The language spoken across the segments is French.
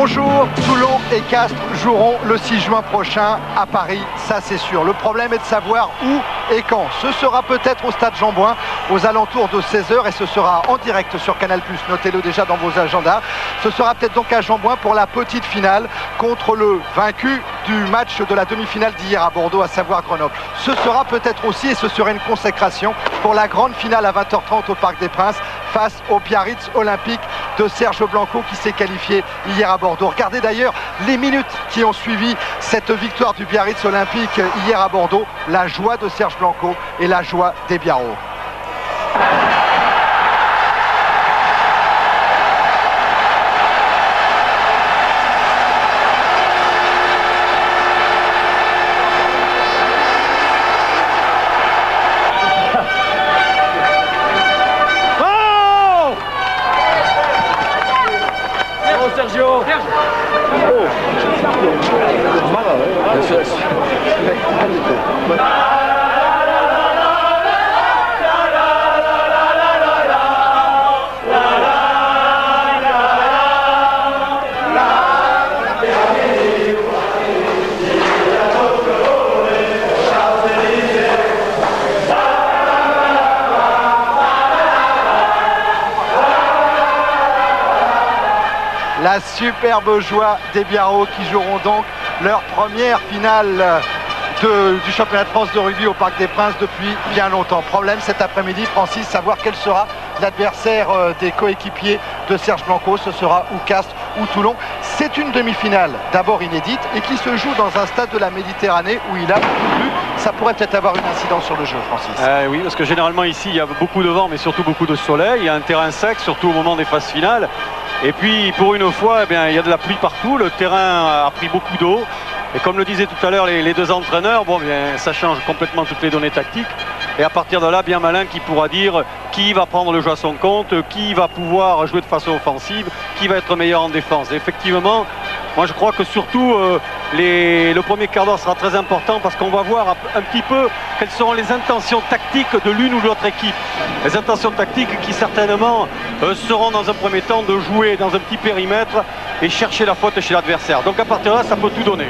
Bonjour, Toulon et Castres joueront le 6 juin prochain à Paris, ça c'est sûr. Le problème est de savoir où et quand. Ce sera peut-être au stade Jean-Bouin aux alentours de 16h et ce sera en direct sur Canal+. Notez-le déjà dans vos agendas. Ce sera peut-être donc à Jean-Bouin pour la petite finale contre le vaincu du match de la demi-finale d'hier à Bordeaux, à savoir Grenoble. Ce sera peut-être aussi, et ce serait une consécration, pour la grande finale à 20h30 au Parc des Princes face au Biarritz olympique de Serge Blanco qui s'est qualifié hier à Bordeaux. Regardez d'ailleurs les minutes qui ont suivi cette victoire du Biarritz olympique hier à Bordeaux. La joie de Serge Blanco et la joie des Biarros. Sergio. La superbe joie des Biarros qui joueront donc leur première finale du championnat de France de rugby au Parc des Princes depuis bien longtemps. Problème cet après-midi, Francis, savoir quel sera l'adversaire des coéquipiers de Serge Blanco. Ce sera ou Castres ou Toulon. C'est une demi-finale d'abord inédite et qui se joue dans un stade de la Méditerranée où il a beaucoup plu. Ça pourrait peut-être avoir une incidence sur le jeu, Francis. Oui, parce que généralement ici, il y a beaucoup de vent, mais surtout beaucoup de soleil. Il y a un terrain sec, surtout au moment des phases finales. Et puis, pour une fois, eh bien, il y a de la pluie partout. Le terrain a pris beaucoup d'eau. Et comme le disaient tout à l'heure les deux entraîneurs, bon, bien, ça change complètement toutes les données tactiques. Et à partir de là, bien malin qui pourra dire qui va prendre le jeu à son compte, qui va pouvoir jouer de façon offensive, qui va être meilleur en défense. Et effectivement, moi je crois que surtout le premier quart d'heure sera très important parce qu'on va voir un petit peu quelles seront les intentions tactiques de l'une ou de l'autre équipe. Les intentions tactiques qui certainement seront dans un premier temps de jouer dans un petit périmètre et chercher la faute chez l'adversaire. Donc à partir de là, ça peut tout donner.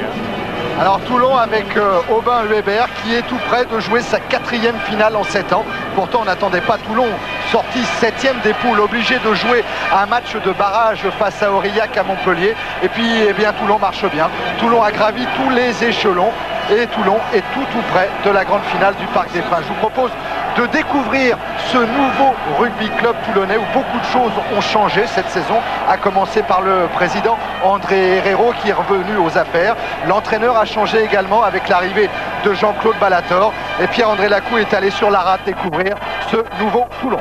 Alors Toulon avec Aubin Hubert qui est tout près de jouer sa 4e finale en 7 ans. Pourtant on n'attendait pas Toulon, sorti 7e des poules, obligé de jouer un match de barrage face à Aurillac à Montpellier. Et puis eh bien, Toulon marche bien. Toulon a gravi tous les échelons et Toulon est tout près de la grande finale du Parc des Princes. Je vous propose de découvrir ce nouveau rugby club toulonnais où beaucoup de choses ont changé cette saison, à commencer par le président André Herrero qui est revenu aux affaires. L'entraîneur a changé également avec l'arrivée de Jean-Claude Ballator et Pierre-André Lacou est allé sur la rade découvrir ce nouveau Toulon.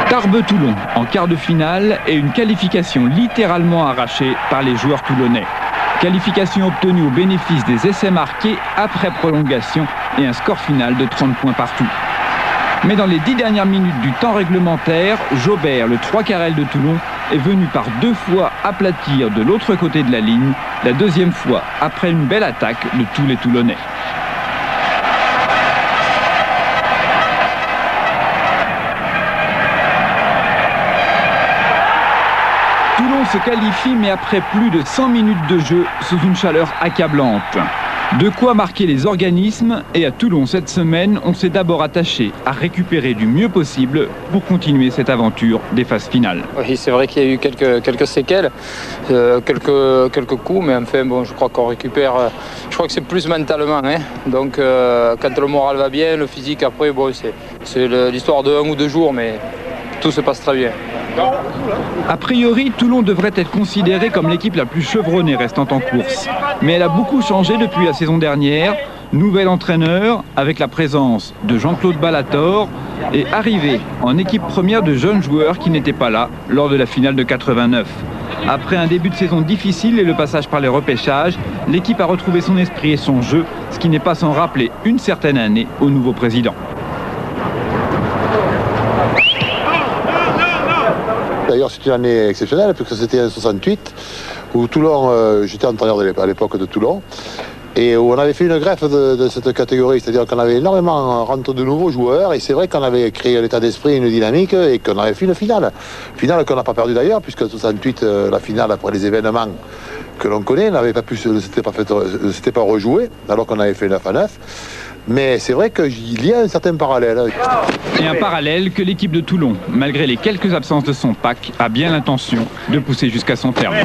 Tarbes-Toulon en quart de finale et une qualification littéralement arrachée par les joueurs toulonnais. Qualification obtenue au bénéfice des essais marqués après prolongation et un score final de 30 points partout. Mais dans les 10 dernières minutes du temps réglementaire, Jobert, le 3 carrel de Toulon, est venu par 2 fois aplatir de l'autre côté de la ligne, la deuxième fois après une belle attaque de tous les Toulonnais. Se qualifie mais après plus de 100 minutes de jeu sous une chaleur accablante. De quoi marquer les organismes et à Toulon cette semaine, on s'est d'abord attaché à récupérer du mieux possible pour continuer cette aventure des phases finales. Oui, c'est vrai qu'il y a eu quelques séquelles, quelques coups, mais enfin bon, je crois qu'on récupère, je crois que c'est plus mentalement. Hein. Donc quand le moral va bien, le physique après, bon, c'est l'histoire de 1 ou 2 jours, mais tout se passe très bien. A priori, Toulon devrait être considérée comme l'équipe la plus chevronnée restant en course. Mais elle a beaucoup changé depuis la saison dernière. Nouvel entraîneur avec la présence de Jean-Claude Ballator et arrivée en équipe première de jeunes joueurs qui n'étaient pas là lors de la finale de 89. Après un début de saison difficile et le passage par les repêchages, l'équipe a retrouvé son esprit et son jeu, ce qui n'est pas sans rappeler une certaine année au nouveau président. D'ailleurs, c'est une année exceptionnelle, puisque c'était en 68, où Toulon, j'étais entraîneur à l'époque de Toulon, et où on avait fait une greffe de cette catégorie, c'est-à-dire qu'on avait énormément rentré de nouveaux joueurs, et c'est vrai qu'on avait créé l'état d'esprit, une dynamique, et qu'on avait fait une finale qu'on n'a pas perdue d'ailleurs, puisque 68, la finale après les événements que l'on connaît, n'avait pas pu, c'était pas rejoué, alors qu'on avait fait 9-9. Mais c'est vrai qu'il y a un certain parallèle. Et un parallèle que l'équipe de Toulon, malgré les quelques absences de son pack, a bien l'intention de pousser jusqu'à son terme.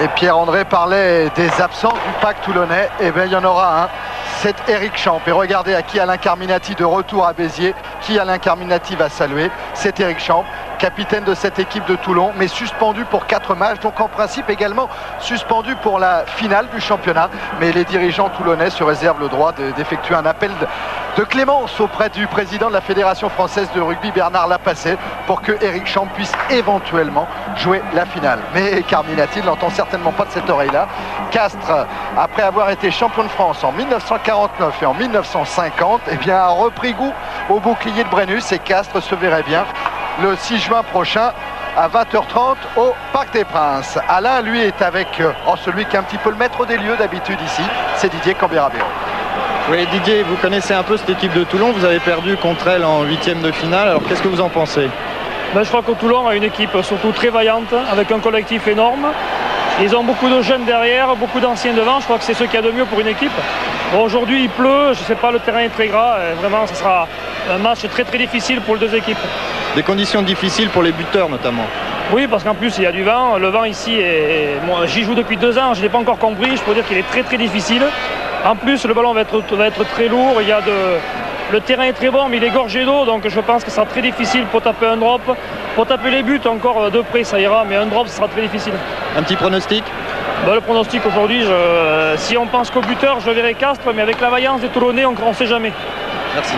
Et Pierre-André parlait des absents du pack toulonnais. Eh bien, il y en aura un. C'est Éric Champ. Et regardez à qui Alain Carminati de retour à Béziers. Qui Alain Carminati va saluer? C'est Éric Champ, capitaine de cette équipe de Toulon, mais suspendu pour 4 matchs, donc en principe également suspendu pour la finale du championnat. Mais les dirigeants toulonnais se réservent le droit d'effectuer un appel de clémence auprès du président de la Fédération française de rugby, Bernard Lapassé, pour que Éric Champ puisse éventuellement jouer la finale. Mais Carminati ne l'entend certainement pas de cette oreille-là. Castres, après avoir été champion de France en 1949 et en 1950, eh bien, a repris goût au bouclier de Brennus, et Castres se verrait bien le 6 juin prochain à 20h30 au Parc des Princes. Alain, lui, est avec celui qui est un petit peu le maître des lieux d'habitude ici, c'est Didier Cambérabéro. Oui, Didier, vous connaissez un peu cette équipe de Toulon, vous avez perdu contre elle en 8e de finale, alors qu'est-ce que vous en pensez? Je crois que Toulon a une équipe surtout très vaillante, avec un collectif énorme. Ils ont beaucoup de jeunes derrière, beaucoup d'anciens devant, je crois que c'est ce qu'il y a de mieux pour une équipe. Bon, aujourd'hui il pleut, je ne sais pas, le terrain est très gras, vraiment ce sera un match très très difficile pour les deux équipes. Des conditions difficiles pour les buteurs notamment. Oui, parce qu'en plus il y a du vent, le vent ici, moi, j'y joue depuis 2 ans, je ne l'ai pas encore compris, je peux dire qu'il est très très difficile. En plus le ballon va être très lourd, le terrain est très bon mais il est gorgé d'eau, donc je pense que ça sera très difficile pour taper un drop. Pour taper les buts encore de près ça ira, mais un drop ça sera très difficile. Un petit pronostic? Le pronostic aujourd'hui, si on pense qu'au buteur, je verrai Castres, mais avec la vaillance des Toulonnais, on ne sait jamais. Merci.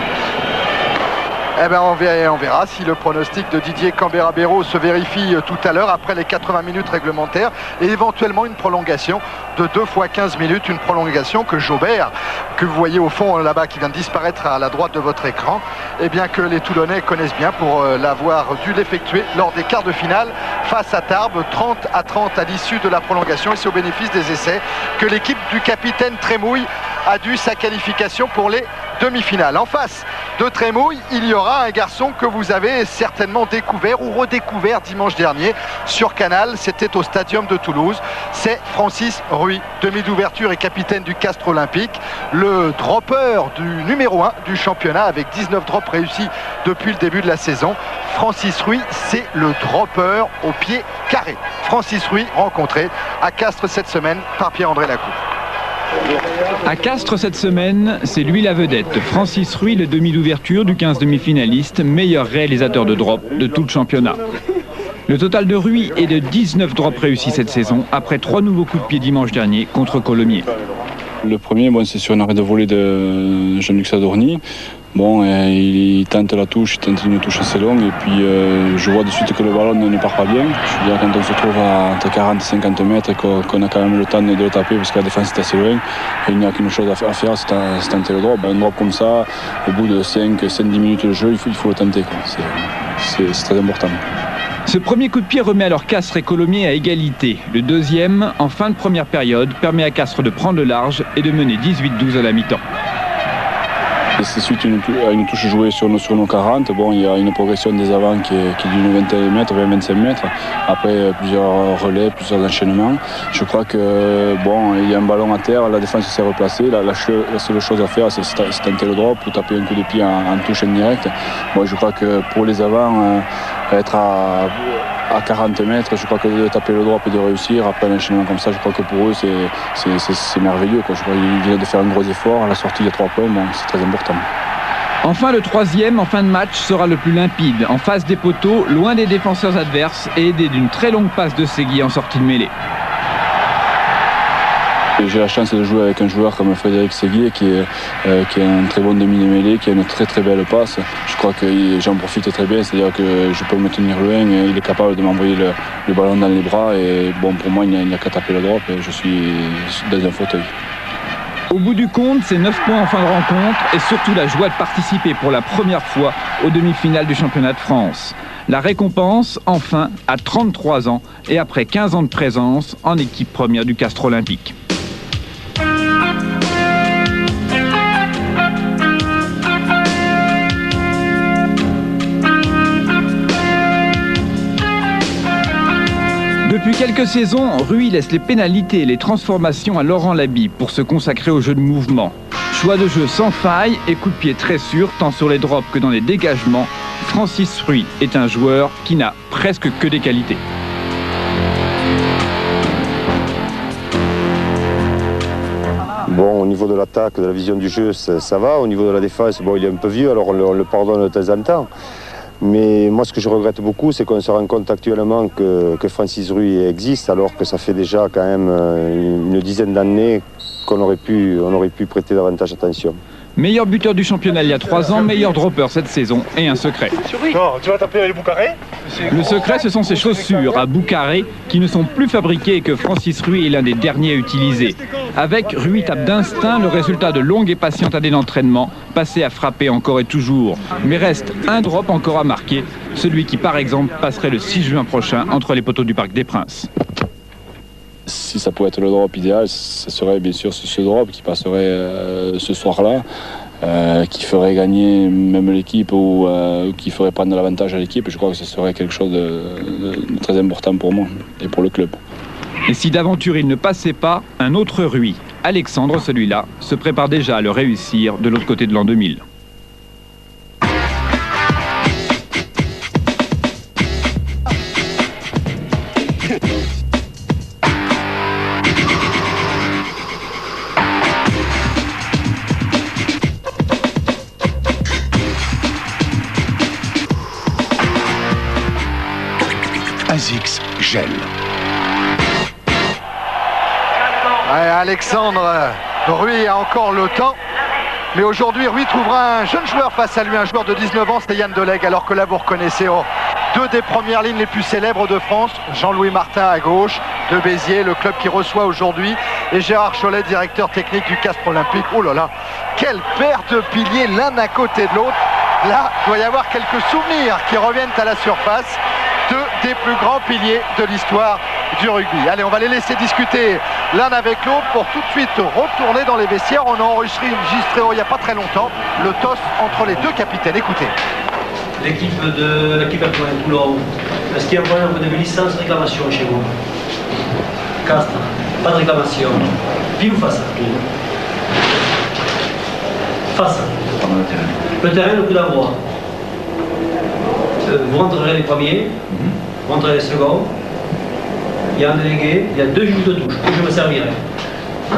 Eh bien, on verra si le pronostic de Didier Cambérabéro se vérifie tout à l'heure après les 80 minutes réglementaires et éventuellement une prolongation de 2 fois 15 minutes, une prolongation que Jaubert, que vous voyez au fond là-bas, qui vient de disparaître à la droite de votre écran, eh bien que les Toulonnais connaissent bien pour l'avoir dû l'effectuer lors des quarts de finale face à Tarbes, 30-30 à l'issue de la prolongation, et c'est au bénéfice des essais que l'équipe du capitaine Trémouille a dû sa qualification pour les demi-finales. En face de Trémouille, il y aura un garçon que vous avez certainement découvert ou redécouvert dimanche dernier sur Canal. C'était au Stadium de Toulouse. C'est Francis Ruy, demi d'ouverture et capitaine du Castres Olympique, le dropper du numéro 1 du championnat avec 19 drops réussis depuis le début de la saison. Francis Ruy, c'est le dropper au pied carré. Francis Ruy, rencontré à Castres cette semaine par Pierre-André Lacou. À Castres cette semaine, c'est lui la vedette. Francis Ruy, le demi d'ouverture du 15 demi-finaliste, meilleur réalisateur de drop de tout le championnat. Le total de Ruy est de 19 drops réussis cette saison, après 3 nouveaux coups de pied dimanche dernier contre Colomiers. Le premier, c'est sur un arrêt de volée de Jean-Luc Sadorni. Il tente la touche, il tente une touche assez longue, et puis je vois de suite que le ballon ne part pas bien. Je veux dire, quand on se trouve entre 40 et 50 mètres et qu'on a quand même le temps de le taper parce que la défense est assez loin, il n'y a qu'une chose à faire, c'est tenter le drop. Un drop comme ça, au bout de 5-10 minutes de jeu, il faut le tenter. C'est très important. Ce premier coup de pied remet alors Castres et Colomiers à égalité. Le deuxième, en fin de première période, permet à Castres de prendre le large et de mener 18-12 à la mi-temps. C'est suite à une touche jouée sur nos 40. Il y a une progression des avants qui est d'une vingtaine de mètres, 20-25 mètres. Après plusieurs relais, plusieurs enchaînements. Je crois que il y a un ballon à terre, la défense s'est replacée. La seule chose à faire, c'est tenter le drop ou taper un coup de pied en touche indirecte. Je crois que pour les avants, être à 40 mètres, je crois que de taper le drop et de réussir après un enchaînement comme ça, je crois que pour eux c'est merveilleux. Je crois qu'ils viennent de faire un gros effort. À la sortie, il y a 3 points, c'est très important. Enfin, le troisième, en fin de match, sera le plus limpide. En face des poteaux, loin des défenseurs adverses et aidé d'une très longue passe de Segui en sortie de mêlée. J'ai la chance de jouer avec un joueur comme Frédéric Séguier qui est un très bon demi de mêlée, qui a une très très belle passe. Je crois que j'en profite très bien, c'est-à-dire que je peux me tenir loin, il est capable de m'envoyer le ballon dans les bras et pour moi il n'y a qu'à taper le drop et je suis dans un fauteuil. Au bout du compte, c'est 9 points en fin de rencontre et surtout la joie de participer pour la première fois aux demi-finales du championnat de France. La récompense, enfin, à 33 ans et après 15 ans de présence en équipe première du Castres Olympique. Depuis quelques saisons, Ruy laisse les pénalités et les transformations à Laurent Laby pour se consacrer au jeu de mouvement. Choix de jeu sans faille et coup de pied très sûr, tant sur les drops que dans les dégagements. Francis Ruy est un joueur qui n'a presque que des qualités. Bon, au niveau de l'attaque, de la vision du jeu, ça va. Au niveau de la défense, bon, il est un peu vieux, alors on le pardonne de temps en temps. Mais moi, ce que je regrette beaucoup, c'est qu'on se rend compte actuellement que Francis Ruy existe, alors que ça fait déjà quand même une dizaine d'années qu'on aurait pu prêter davantage attention. Meilleur buteur du championnat il y a 3 ans, meilleur dropper cette saison et un secret. Non, tu vas t'appeler les Boucaré ? Le secret, ce sont ses chaussures à Boucaré qui ne sont plus fabriquées et que Francis Ruy est l'un des derniers à utiliser. Avec Ruy tape d'instinct le résultat de longues et patientes années d'entraînement, passé à frapper encore et toujours. Mais reste un drop encore à marquer, celui qui par exemple passerait le 6 juin prochain entre les poteaux du Parc des Princes. Si ça pouvait être le drop idéal, ce serait bien sûr ce drop qui passerait ce soir-là, qui ferait gagner même l'équipe ou qui ferait prendre l'avantage à l'équipe. Je crois que ce serait quelque chose de très important pour moi et pour le club. Et si d'aventure il ne passait pas, un autre Ruy, Alexandre celui-là, se prépare déjà à le réussir de l'autre côté de l'an 2000. ASICS gel. Ouais, Alexandre Ruy a encore le temps. Mais aujourd'hui, Ruy trouvera un jeune joueur face à lui, un joueur de 19 ans, c'est Yann Delegue. Alors que là, vous reconnaissez deux des premières lignes les plus célèbres de France. Jean-Louis Martin à gauche, de Béziers, le club qui reçoit aujourd'hui. Et Gérard Chollet, directeur technique du Castres Olympique. Oh là là, quelle paire de piliers l'un à côté de l'autre. Là, il doit y avoir quelques souvenirs qui reviennent à la surface. Deux des plus grands piliers de l'histoire du rugby. Allez, on va les laisser discuter l'un avec l'autre pour tout de suite retourner dans les vestiaires. On a enregistré il n'y a pas très longtemps le toss entre les deux capitaines. Écoutez. L'équipe de Toulon, est-ce qu'il y a un problème de licence réclamation chez vous? Castres, pas de réclamation. Pile ou face? Face. Le terrain, le coup d'envoi. Vous rentrerez les premiers, vous rentrerez les seconds. Il y a un délégué, il y a 2 juges de touche, et je me servirai.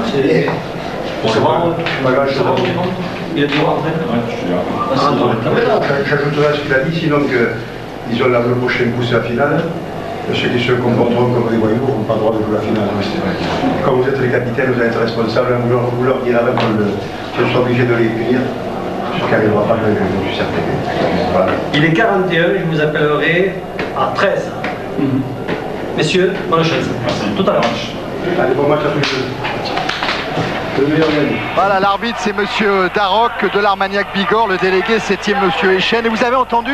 C'est bon. Il a dit rentrer. J'ajouterai à ce qu'il a dit, sinon qu'ils ont le prochain coup, c'est la finale. Ceux qui se comporteront comme des voyous n'ont pas le droit de jouer la finale. Quand vous êtes les capitaines, vous êtes responsables, vous leur direz avant qu'on soit obligé de les punir. Ce qui n'arrivera pas, je suis certain. Voilà. Il est 41, je vous appellerai à 13. Messieurs, bonne chance. Tout à l'heure. Allez, bon match à tous les deux. Voilà, l'arbitre c'est monsieur Darroch de l'Armagnac Bigorre, le délégué septième monsieur Echen. Et vous avez entendu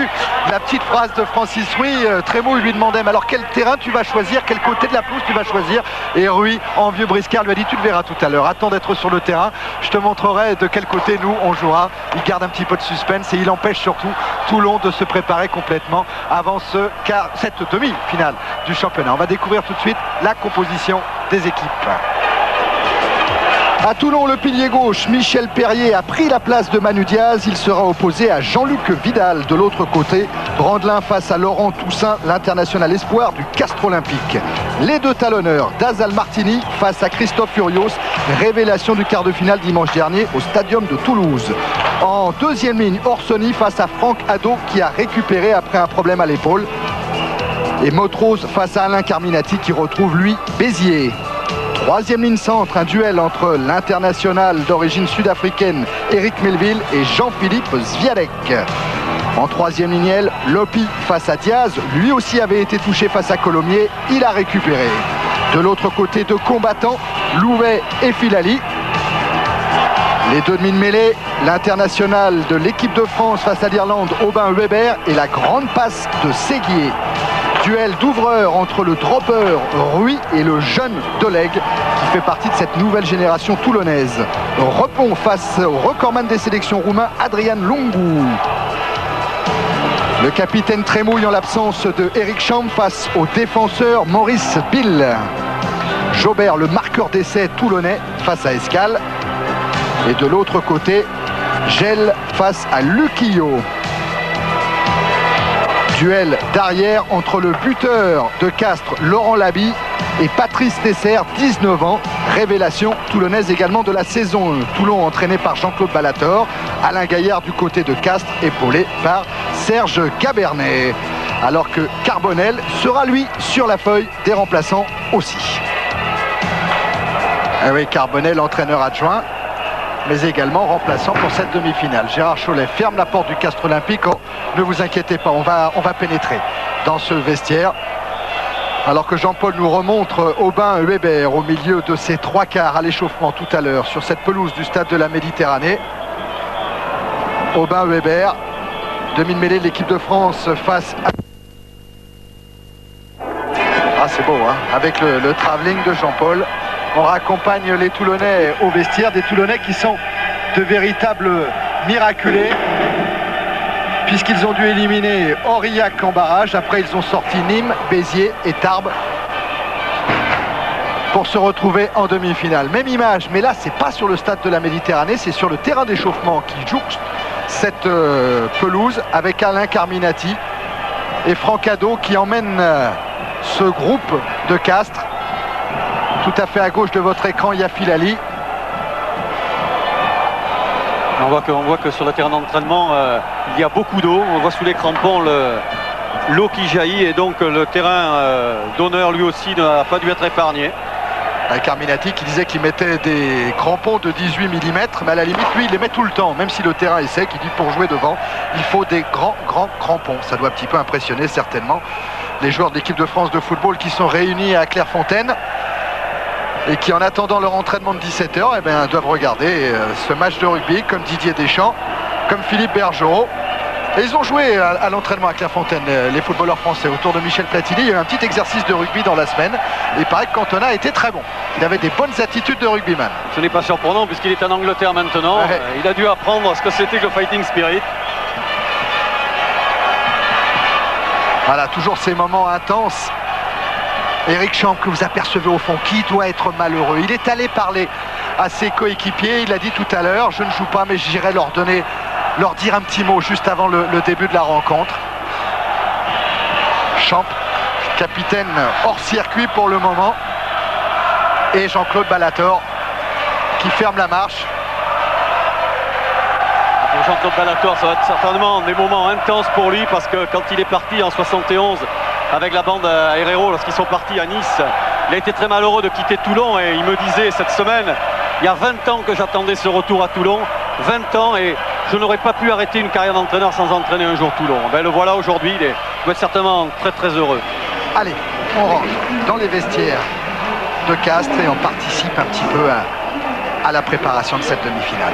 la petite phrase de Francis Ruy. Trémaux lui demandait mais alors quel terrain tu vas choisir, quel côté de la pelouse tu vas choisir. Et Ruy, en vieux briscard, lui a dit tu le verras tout à l'heure, attends d'être sur le terrain, je te montrerai de quel côté nous on jouera. Il garde un petit peu de suspense et il empêche surtout Toulon de se préparer complètement avant cette demi-finale du championnat. On va découvrir tout de suite la composition des équipes. À Toulon, le pilier gauche, Michel Perrier a pris la place de Manu Diaz. Il sera opposé à Jean-Luc Vidal. De l'autre côté, Brandelin face à Laurent Toussaint, l'international espoir du Castres Olympique. Les deux talonneurs, Dazal Martini face à Christophe Furios, révélation du quart de finale dimanche dernier au Stadium de Toulouse. En deuxième ligne, Orsoni face à Franck Hadot qui a récupéré après un problème à l'épaule. Et Motrose face à Alain Carminati qui retrouve lui Béziers. Troisième ligne centre, un duel entre l'international d'origine sud-africaine Eric Melville et Jean-Philippe Zviadek. En troisième lignelle, Lopi face à Diaz, lui aussi avait été touché face à Colomiers, il a récupéré. De l'autre côté, deux combattants, Louvet et Filali. Les deux demi de mêlée, l'international de l'équipe de France face à l'Irlande, Aubin Weber, et la grande passe de Séguier. Duel d'ouvreur entre le dropper Rui et le jeune Doleg, qui fait partie de cette nouvelle génération toulonnaise. Repont face au recordman des sélections roumain, Adrian Lungu. Le capitaine trémouille en l'absence de Eric Champ face au défenseur Maurice Bill. Jobert, le marqueur d'essai toulonnais, face à Escale. Et de l'autre côté, Gel face à Luquillo. Duel d'arrière entre le buteur de Castres, Laurent Laby, et Patrice Tesser, 19 ans, révélation toulonnaise également de la saison. Toulon entraîné par Jean-Claude Ballator, Alain Gaillard du côté de Castres, épaulé par Serge Cabernet. Alors que Carbonel sera lui sur la feuille des remplaçants aussi. Ah oui, Carbonel, entraîneur adjoint, mais également remplaçant pour cette demi-finale. Gérard Chollet ferme la porte du Castres Olympique. Oh, ne vous inquiétez pas, on va pénétrer dans ce vestiaire. Alors que Jean-Paul nous remontre Aubin Weber au milieu de ses trois quarts à l'échauffement tout à l'heure sur cette pelouse du stade de la Méditerranée. Aubin Weber, demi de mêlée de l'équipe de France face à... Ah, c'est beau, hein, avec le travelling de Jean-Paul. On raccompagne les Toulonnais au vestiaire, des Toulonnais qui sont de véritables miraculés, puisqu'ils ont dû éliminer Aurillac en barrage. Après, ils ont sorti Nîmes, Béziers et Tarbes pour se retrouver en demi-finale. Même image, mais là, c'est pas sur le stade de la Méditerranée, c'est sur le terrain d'échauffement qui jouxte cette pelouse avec Alain Carminati et Franck Hadot qui emmènent ce groupe de Castres. Tout à fait à gauche de votre écran, il y a Filali. On voit que sur le terrain d'entraînement, il y a beaucoup d'eau. On voit sous les crampons l'eau qui jaillit et donc le terrain d'honneur lui aussi n'a pas dû être épargné. Carminati qui disait qu'il mettait des crampons de 18 mm, mais à la limite, lui, il les met tout le temps, même si le terrain est sec. Il dit pour jouer devant, il faut des grands crampons. Ça doit un petit peu impressionner certainement les joueurs de l'équipe de France de football qui sont réunis à Clairefontaine et qui, en attendant leur entraînement de 17h, eh bien, doivent regarder ce match de rugby comme Didier Deschamps, comme Philippe Bergerot. Et ils ont joué à l'entraînement à Clairefontaine, les footballeurs français, autour de Michel Platini. Il y a eu un petit exercice de rugby dans la semaine. Et il paraît que Cantona était très bon. Il avait des bonnes attitudes de rugbyman. Ce n'est pas surprenant puisqu'il est en Angleterre maintenant. Ouais. Il a dû apprendre ce que c'était que le fighting spirit. Voilà, toujours ces moments intenses. Eric Champ, que vous apercevez au fond, qui doit être malheureux. Il est allé parler à ses coéquipiers. Il a dit tout à l'heure, je ne joue pas, mais j'irai leur dire un petit mot juste avant le début de la rencontre. Champ, capitaine hors circuit pour le moment. Et Jean-Claude Ballator qui ferme la marche. Pour Jean-Claude Ballator, ça va être certainement des moments intenses pour lui parce que quand il est parti en 71 avec la bande à Herrero, lorsqu'ils sont partis à Nice, il a été très malheureux de quitter Toulon et il me disait cette semaine, il y a 20 ans que j'attendais ce retour à Toulon, 20 ans et je n'aurais pas pu arrêter une carrière d'entraîneur sans entraîner un jour Toulon. Ben, le voilà aujourd'hui, il doit être certainement très très heureux. Allez, on rentre dans les vestiaires de Castres et on participe un petit peu à la préparation de cette demi-finale.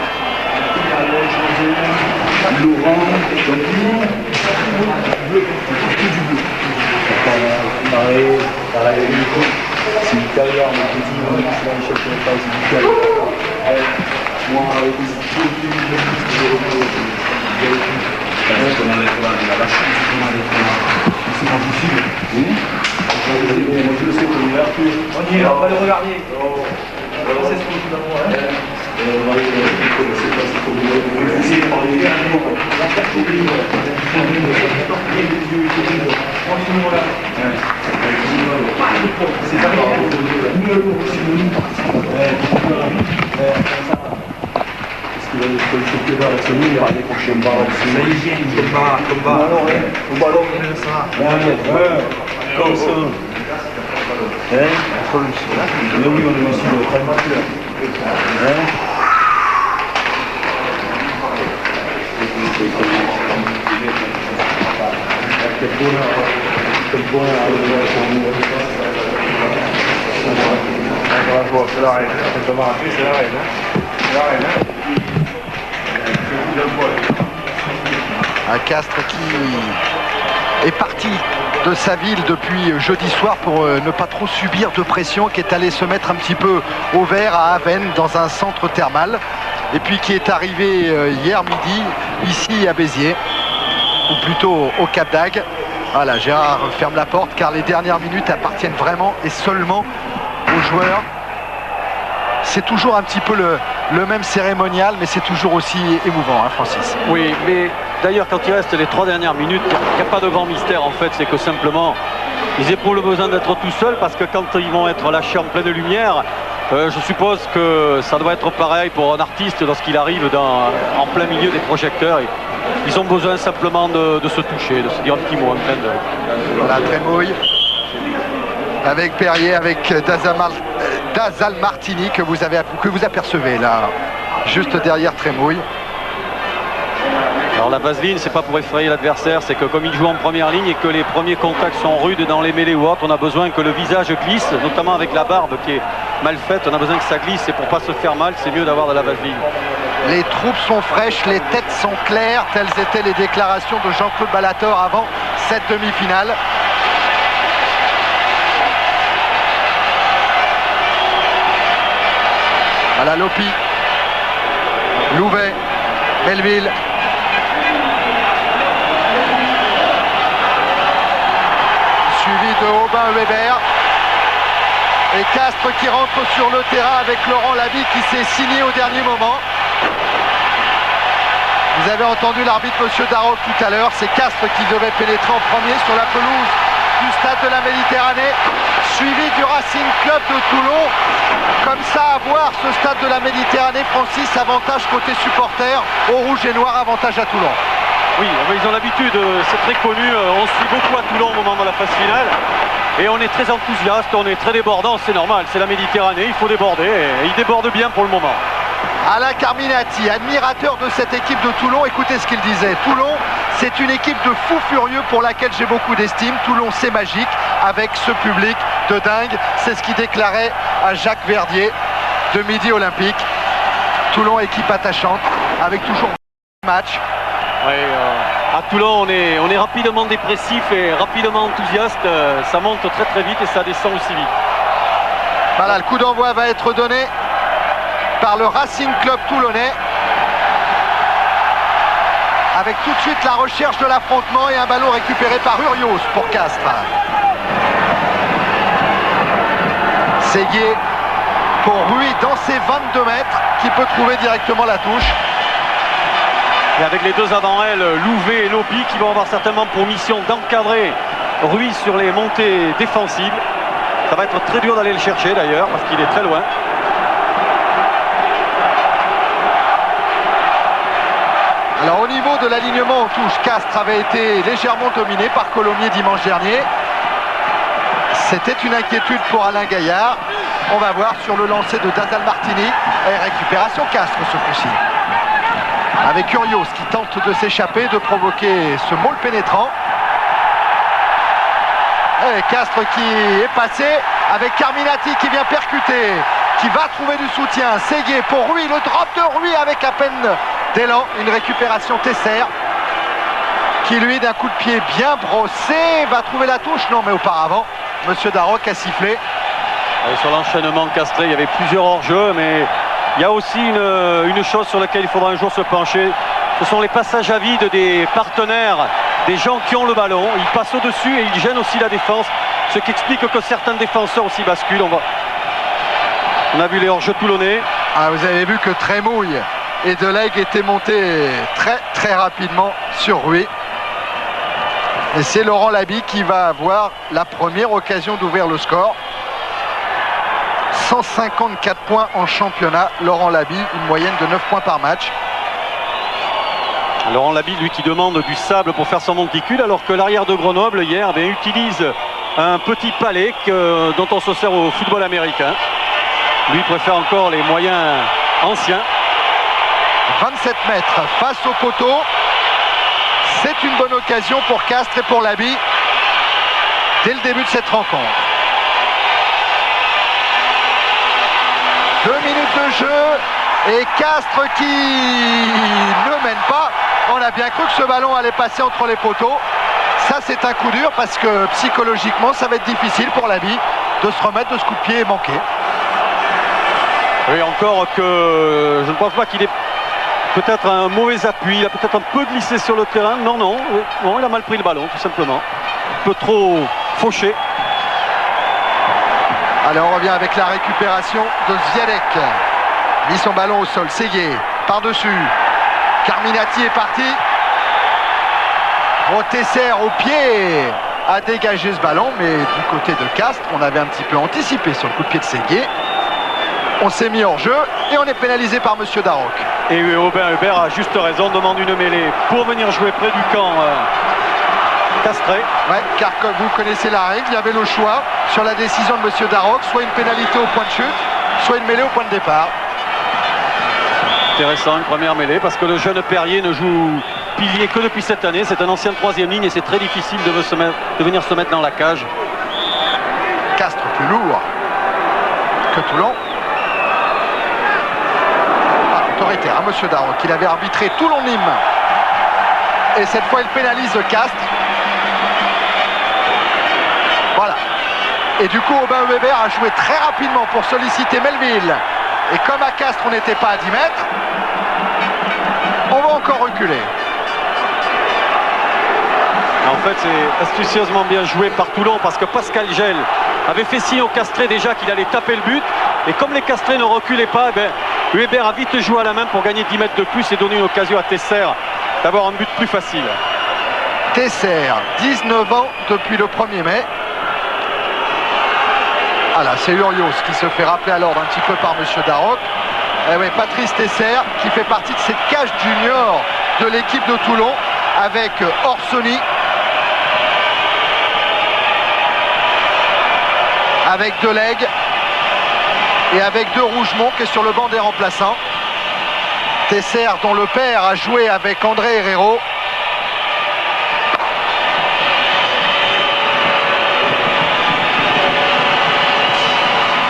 C'est l'Italia, on est petit, on est Michel Colepa, c'est l'Italia. Moi, avec les équipes, c'est pas possible. Moi, je le sais, on est là. On y est, on va le regarder. C'est ce qu'on joue d'abord. On va aller c'est pas ce qu'on veut. Essayer de parler bien. C'est pas grave. Parce qu'il va le choquer vers la semaine, il va aller pour un bar. Ça y est, combat. Au ballon, ça. Comme ça. Mais oui, on est aussi très mature. Quel bonheur. C'est la reine. C'est la reine. Un Castres qui est parti de sa ville depuis jeudi soir pour ne pas trop subir de pression, qui est allé se mettre un petit peu au vert à Avesnes dans un centre thermal, et puis qui est arrivé hier midi ici à Béziers, ou plutôt au Cap d'Agde. Voilà, Gérard ferme la porte car les dernières minutes appartiennent vraiment et seulement aux joueurs. C'est toujours un petit peu le même cérémonial, mais c'est toujours aussi émouvant, hein, Francis. Oui, mais d'ailleurs, quand il reste les 3 dernières minutes, il n'y a pas de grand mystère en fait. C'est que simplement, ils éprouvent le besoin d'être tout seuls parce que quand ils vont être lâchés en pleine lumière, je suppose que ça doit être pareil pour un artiste lorsqu'il arrive en plein milieu des projecteurs. Ils ont besoin simplement de se toucher, de se dire un petit mot en plein de... Voilà, Trémouille avec Perrier, avec Dazal Martini que vous apercevez là, juste derrière Trémouille. Alors la vaseline, c'est pas pour effrayer l'adversaire, c'est que comme il joue en première ligne et que les premiers contacts sont rudes dans les mêlées ou autres, on a besoin que le visage glisse, notamment avec la barbe qui est mal faite, on a besoin que ça glisse et pour pas se faire mal, c'est mieux d'avoir de la vaseline. Les troupes sont fraîches, les têtes sont claires, telles étaient les déclarations de Jean-Claude Ballator avant cette demi-finale. Voilà Lopi, Louvet, Belleville. Suivi de Aubin Weber. Et Castres qui rentre sur le terrain avec Laurent Laby qui s'est signé au dernier moment. Vous avez entendu l'arbitre Monsieur Darroch tout à l'heure. C'est Castres qui devait pénétrer en premier sur la pelouse du stade de la Méditerranée, suivi du Racing Club de Toulon. Comme ça, à voir ce stade de la Méditerranée, Francis, avantage côté supporter, au rouge et noir, avantage à Toulon. Oui, ils ont l'habitude, c'est très connu, on suit beaucoup à Toulon au moment de la phase finale. Et on est très enthousiaste, on est très débordant, c'est normal, c'est la Méditerranée, il faut déborder, et il déborde bien pour le moment. Alain Carminati, admirateur de cette équipe de Toulon, écoutez ce qu'il disait. Toulon, c'est une équipe de fous furieux pour laquelle j'ai beaucoup d'estime. Toulon, c'est magique, avec ce public de dingue. C'est ce qu'il déclarait à Jacques Verdier de Midi Olympique. Toulon, équipe attachante, avec toujours un match. Oui, à Toulon, on est rapidement dépressif et rapidement enthousiaste. Ça monte très très vite et ça descend aussi vite. Voilà, le coup d'envoi va être donné par le Racing Club toulonnais. Avec tout de suite la recherche de l'affrontement et un ballon récupéré par Urios pour Castres. Séguier pour Rui dans ses 22 mètres qui peut trouver directement la touche. Et avec les deux avant elle, Louvet et Lopi qui vont avoir certainement pour mission d'encadrer Rui sur les montées défensives. Ça va être très dur d'aller le chercher d'ailleurs parce qu'il est très loin. Alors au niveau de l'alignement en touche, Castres avait été légèrement dominé par Colomiers dimanche dernier. C'était une inquiétude pour Alain Gaillard. On va voir sur le lancer de Dazal Martini. Et récupération Castres ce coup-ci. Avec Urios qui tente de s'échapper, de provoquer ce maul pénétrant. Et Castres qui est passé avec Carminati qui vient percuter, qui va trouver du soutien. Séguier pour Rui, le drop de Rui avec à peine d'élan, une récupération Tesser qui lui d'un coup de pied bien brossé va trouver la touche. Non mais auparavant, Monsieur Darroch a sifflé. Et sur l'enchaînement castré, il y avait plusieurs hors-jeux, mais il y a aussi une chose sur laquelle il faudra un jour se pencher. Ce sont les passages à vide des partenaires, des gens qui ont le ballon. Ils passent au-dessus et ils gênent aussi la défense, ce qui explique que certains défenseurs aussi basculent. On a vu les hors-jeux toulonnais. Ah, vous avez vu que Trémouille et Delegue étaient montés très très rapidement sur Rui. Et c'est Laurent Laby qui va avoir la première occasion d'ouvrir le score. 154 points en championnat. Laurent Laby, une moyenne de 9 points par match. Laurent Laby, lui qui demande du sable pour faire son monticule, alors que l'arrière de Grenoble hier utilise un petit palais dont on se sert au football américain. Lui préfère encore les moyens anciens. 27 mètres face au poteau. C'est une bonne occasion pour Castres et pour Laby dès le début de cette rencontre. 2 minutes de jeu Et Castres qui ne mène pas. On a bien cru que ce ballon allait passer entre les poteaux. Ça, c'est un coup dur parce que psychologiquement, ça va être difficile pour l'ami de se remettre de ce coup de pied manqué. Oui, encore que je ne pense pas qu'il ait peut-être un mauvais appui. Il a peut-être un peu glissé sur le terrain. Non, non, il a mal pris le ballon, tout simplement. Un peu trop fauché. Allez, on revient avec la récupération de Zviadek. Mis son ballon au sol. Ségué par-dessus. Carminati est parti. Tesser au pied a dégagé ce ballon, mais du côté de Castres, on avait un petit peu anticipé sur le coup de pied de Ségué. On s'est mis hors jeu et on est pénalisé par Monsieur Darroch. Et Aubin Hubert a juste raison, demande une mêlée pour venir jouer près du camp castré. Ouais, car comme vous connaissez la règle, il y avait le choix sur la décision de Monsieur Darroch, soit une pénalité au point de chute, soit une mêlée au point de départ. Intéressant, une première mêlée, parce que le jeune Perrier ne joue pilier que depuis cette année. C'est un ancien troisième ligne et c'est très difficile de venir se mettre dans la cage. Castres plus lourd que Toulon. Autoritaire, hein, Monsieur Darroch, il avait arbitré Toulon-Nîmes. Et cette fois, il pénalise Castres. Voilà. Et du coup, Aubin Weber a joué très rapidement pour solliciter Melville. Et comme à Castres, on n'était pas à 10 mètres, on va encore reculer. En fait, c'est astucieusement bien joué par Toulon parce que Pascal Gel avait fait signe aux Castrés déjà qu'il allait taper le but. Et comme les Castrés ne reculaient pas, Weber a vite joué à la main pour gagner 10 mètres de plus et donner une occasion à Tesser d'avoir un but plus facile. Tesser, 19 ans depuis le 1er mai. Ah là, c'est Urios qui se fait rappeler à l'ordre un petit peu par Monsieur Darroch. Eh oui, Patrice Tesser qui fait partie de cette cage junior de l'équipe de Toulon avec Orsoni, avec Delegue et avec De Rougemont qui est sur le banc des remplaçants. Tesser dont le père a joué avec André Herrero.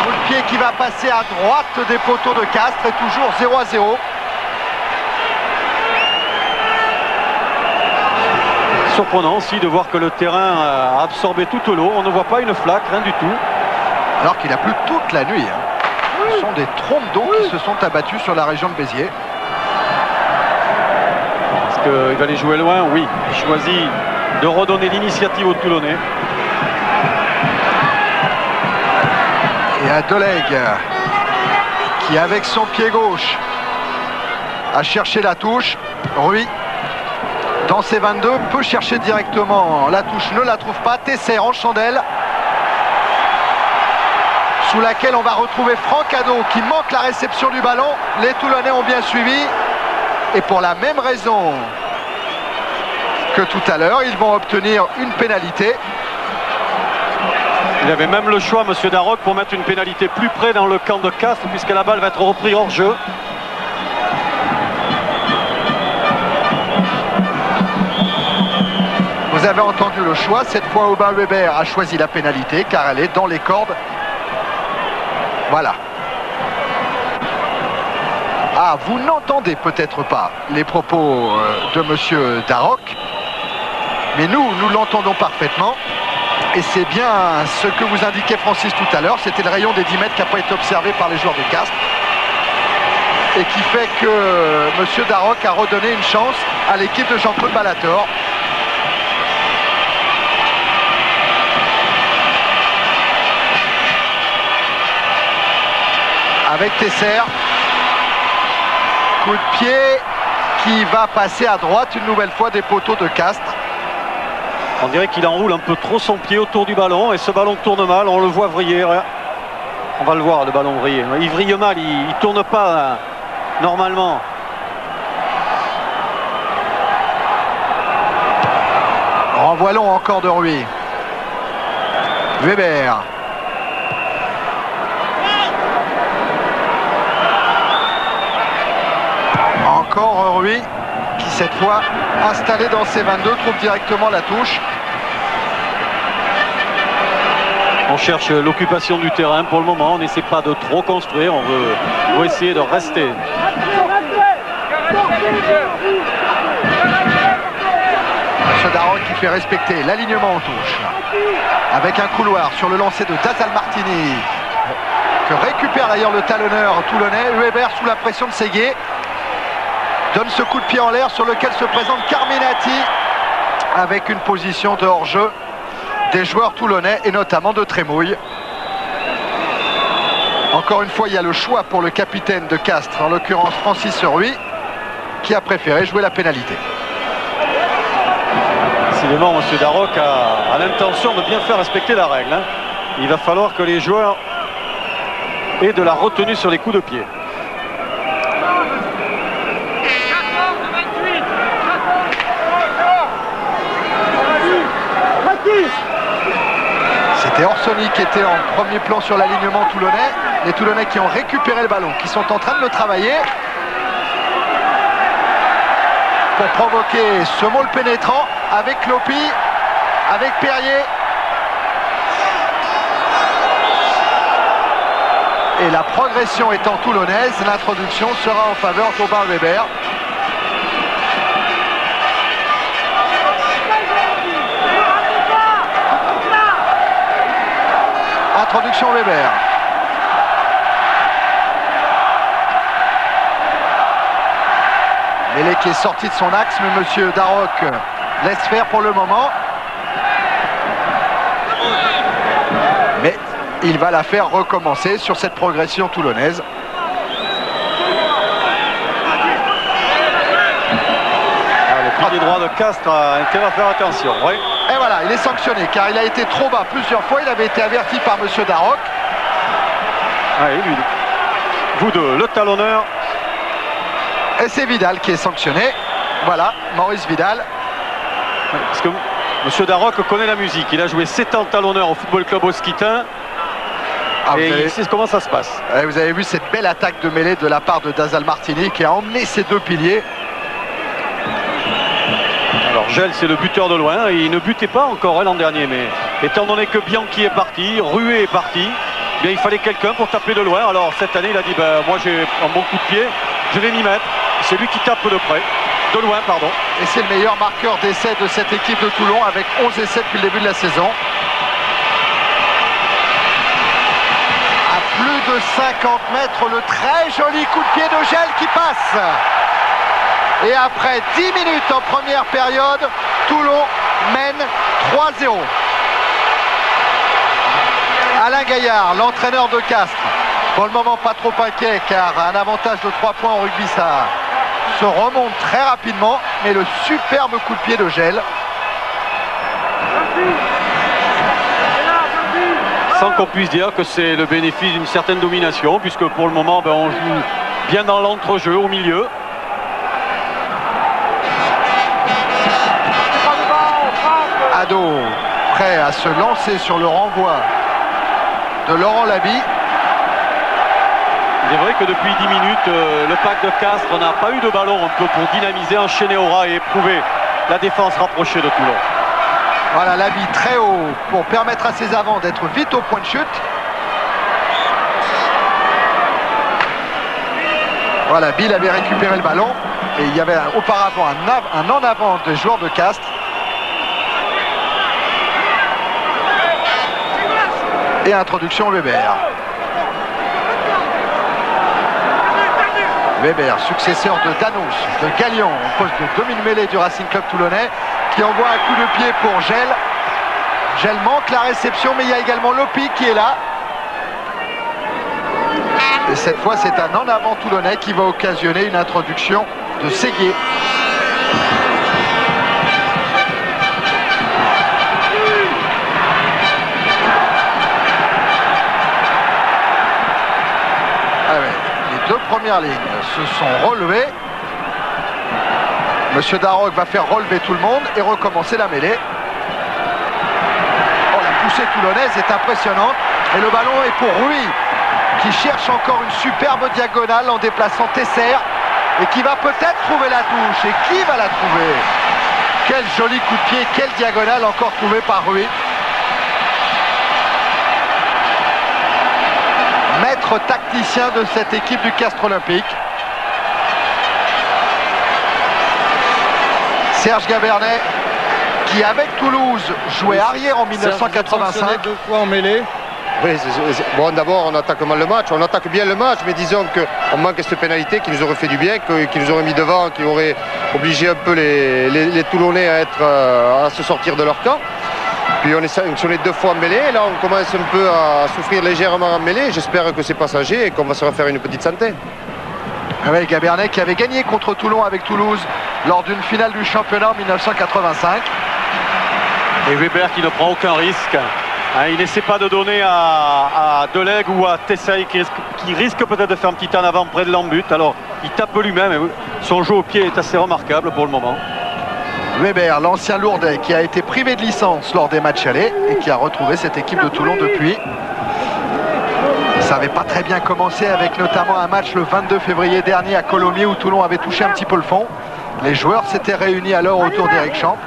Coup de pied qui va passer à droite des poteaux de Castres et toujours 0-0. Surprenant aussi de voir que le terrain a absorbé toute l'eau. On ne voit pas une flaque, rien du tout. Alors qu'il a plu toute la nuit. Ce sont des trompes d'eau qui se sont abattues sur la région de Béziers. Est-ce qu'il va aller jouer loin? Oui. Il choisit de redonner l'initiative aux Toulonnais. Et à Delegue, qui avec son pied gauche a cherché la touche. Rui, dans ses 22, peut chercher directement la touche, ne la trouve pas. Tesser en chandelle, sous laquelle on va retrouver Franck Hadot qui manque la réception du ballon. Les Toulonnais ont bien suivi et pour la même raison que tout à l'heure, ils vont obtenir une pénalité. Il avait même le choix, Monsieur Darroch, pour mettre une pénalité plus près dans le camp de Castres puisque la balle va être reprise hors jeu. Vous avez entendu le choix. Cette fois, Aubin Weber a choisi la pénalité car elle est dans les cordes. Voilà. Ah, vous n'entendez peut-être pas les propos de Monsieur Darroch, mais nous l'entendons parfaitement. Et c'est bien ce que vous indiquait Francis tout à l'heure. C'était le rayon des 10 mètres qui n'a pas été observé par les joueurs de Castres. Et qui fait que Monsieur Darroch a redonné une chance à l'équipe de Jean-Claude Ballator. Avec Tesser. Coup de pied qui va passer à droite une nouvelle fois des poteaux de Castres. On dirait qu'il enroule un peu trop son pied autour du ballon et ce ballon tourne mal, on le voit vriller. On va le voir, le ballon vriller. Il vrille mal, il tourne pas normalement. Renvoi long encore de Rui. Weber. Encore Rui qui cette fois installé dans ses 22 trouve directement la touche. On cherche l'occupation du terrain pour le moment. On n'essaie pas de trop construire. On veut essayer de rester. Monsieur Darroch qui fait respecter l'alignement en touche. Avec un couloir sur le lancer de Dazal Martini. Que récupère d'ailleurs le talonneur toulonnais. Weber sous la pression de Ségué. Donne ce coup de pied en l'air sur lequel se présente Carminati. Avec une position de hors-jeu des joueurs toulonnais et notamment de Trémouille. Encore une fois, il y a le choix pour le capitaine de Castres, en l'occurrence Francis Ruy, qui a préféré jouer la pénalité. Décidément, M. Darroch a l'intention de bien faire respecter la règle. Il va falloir que les joueurs aient de la retenue sur les coups de pied. C'était Orsoni qui était en premier plan sur l'alignement toulonnais. Les Toulonnais qui ont récupéré le ballon, qui sont en train de le travailler pour provoquer ce môle pénétrant avec Lopi, avec Perrier. Et la progression étant toulonnaise, l'introduction sera en faveur d'Aubin Weber. Introduction Weber. Mêlée qui est sorti de son axe, mais monsieur Darroch laisse faire pour le moment. Mais il va la faire recommencer sur cette progression toulonnaise. Le pilier droit de Castres a intérêt à faire attention. Oui. Et voilà, il est sanctionné car il a été trop bas plusieurs fois. Il avait été averti par monsieur Darroch. Allez, lui. Vous deux, le talonneur. Et c'est Vidal qui est sanctionné. Voilà, Maurice Vidal. Parce que M. Darroch connaît la musique. Il a joué 7 ans talonneur au Football Club Osquitin. Et il sait comment ça se passe. Vous avez vu cette belle attaque de mêlée de la part de Dazal Martini qui a emmené ses deux piliers. Alors Gel, c'est le buteur de loin. Il ne butait pas encore l'an dernier, mais étant donné que Bianchi est parti, Rué est parti, bien, il fallait quelqu'un pour taper de loin. Alors cette année, il a dit moi j'ai un bon coup de pied, je vais m'y mettre. C'est lui qui tape de près, de loin, pardon. Et c'est le meilleur marqueur d'essai de cette équipe de Toulon avec 11 essais depuis le début de la saison. À plus de 50 mètres, le très joli coup de pied de Gel qui passe. Et après 10 minutes en première période, Toulon mène 3-0. Alain Gaillard, l'entraîneur de Castres, pour le moment pas trop inquiet car un avantage de 3 points en rugby ça se remonte très rapidement, mais le superbe coup de pied de Gel. Sans qu'on puisse dire que c'est le bénéfice d'une certaine domination, puisque pour le moment on joue bien dans l'entrejeu au milieu. Ado prêt à se lancer sur le renvoi de Laurent Laby. Il est vrai que depuis 10 minutes, le pack de Castres n'a pas eu de ballon un peu pour dynamiser, enchaîner au ras et éprouver la défense rapprochée de Toulon. Voilà, Laby très haut pour permettre à ses avants d'être vite au point de chute. Voilà, Bill avait récupéré le ballon et il y avait auparavant un en avant des joueurs de Castres. Et introduction Weber. Weber, successeur de Danous, de Galion, au poste de demi-mêlée du Racing Club Toulonnais, qui envoie un coup de pied pour Gel. Gel manque la réception, mais il y a également Lopi qui est là. Et cette fois, c'est un en avant toulonnais qui va occasionner une introduction de Séguier. Deux premières lignes se sont relevées. Monsieur Darroch va faire relever tout le monde et recommencer la mêlée. Oh, la poussée toulonnaise est impressionnante. Et le ballon est pour Ruy, qui cherche encore une superbe diagonale en déplaçant Tesser et qui va peut-être trouver la touche. Et qui va la trouver? Quel joli coup de pied, quelle diagonale encore trouvée par Ruy. maître tacticien de cette équipe du Castres Olympique. Serge Gabernet, qui avec Toulouse jouait arrière en 1985. 2 fois en mêlée. Oui, bon, d'abord on attaque mal le match, on attaque bien le match, mais disons qu'on manque cette pénalité qui nous aurait fait du bien, qui nous aurait mis devant, qui aurait obligé un peu les Toulonnais à se sortir de leur camp. Puis on est sanctionné 2 fois en mêlée, et là on commence un peu à souffrir légèrement en mêlée. J'espère que c'est passager et qu'on va se refaire une petite santé. Avec Gabernet qui avait gagné contre Toulon avec Toulouse lors d'une finale du championnat en 1985. Et Weber qui ne prend aucun risque. Il n'essaie pas de donner à Delegue ou à Tessaï qui risque peut-être de faire un petit en avant près de l'embut. Alors il tape lui-même. Son jeu au pied est assez remarquable pour le moment. Weber, l'ancien Lourdais, qui a été privé de licence lors des matchs allés et qui a retrouvé cette équipe de Toulon depuis. Ça n'avait pas très bien commencé avec notamment un match le 22 février dernier à Colomiers où Toulon avait touché un petit peu le fond. Les joueurs s'étaient réunis alors autour d'Éric Champ.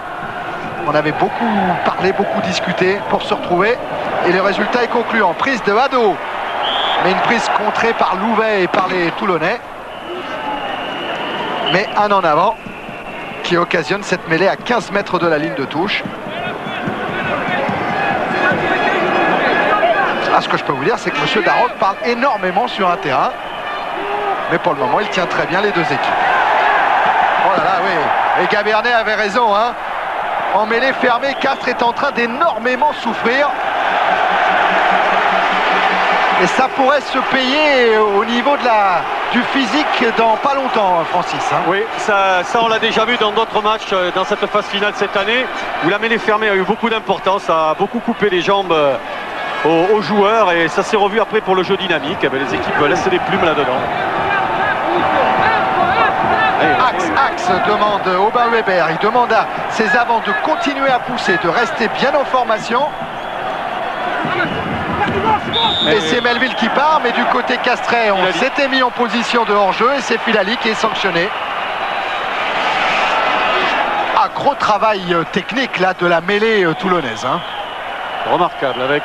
On avait beaucoup parlé, beaucoup discuté pour se retrouver. Et le résultat est concluant. Prise de Hadot, mais une prise contrée par Louvet et par les Toulonnais. Mais un en avant qui occasionne cette mêlée à 15 mètres de la ligne de touche. Ce que je peux vous dire, c'est que M. Darroch parle énormément sur un terrain. Mais pour le moment, il tient très bien les deux équipes. Oh là là, oui. Et Gabernet avait raison, hein. En mêlée fermée, Castres est en train d'énormément souffrir. Et ça pourrait se payer au niveau du physique dans pas longtemps, Francis. Hein. Oui, ça on l'a déjà vu dans d'autres matchs dans cette phase finale cette année, où la mêlée fermée a eu beaucoup d'importance, ça a beaucoup coupé les jambes aux joueurs, et ça s'est revu après pour le jeu dynamique. Les équipes laissent des plumes là-dedans. Axe demande Aubin Weber, il demande à ses avants de continuer à pousser, de rester bien en formation. Et c'est Melville qui part, mais du côté castrais, on s'était mis en position de hors-jeu et c'est Filali qui est sanctionné. Gros travail technique là de la mêlée toulonnaise. Hein. Remarquable avec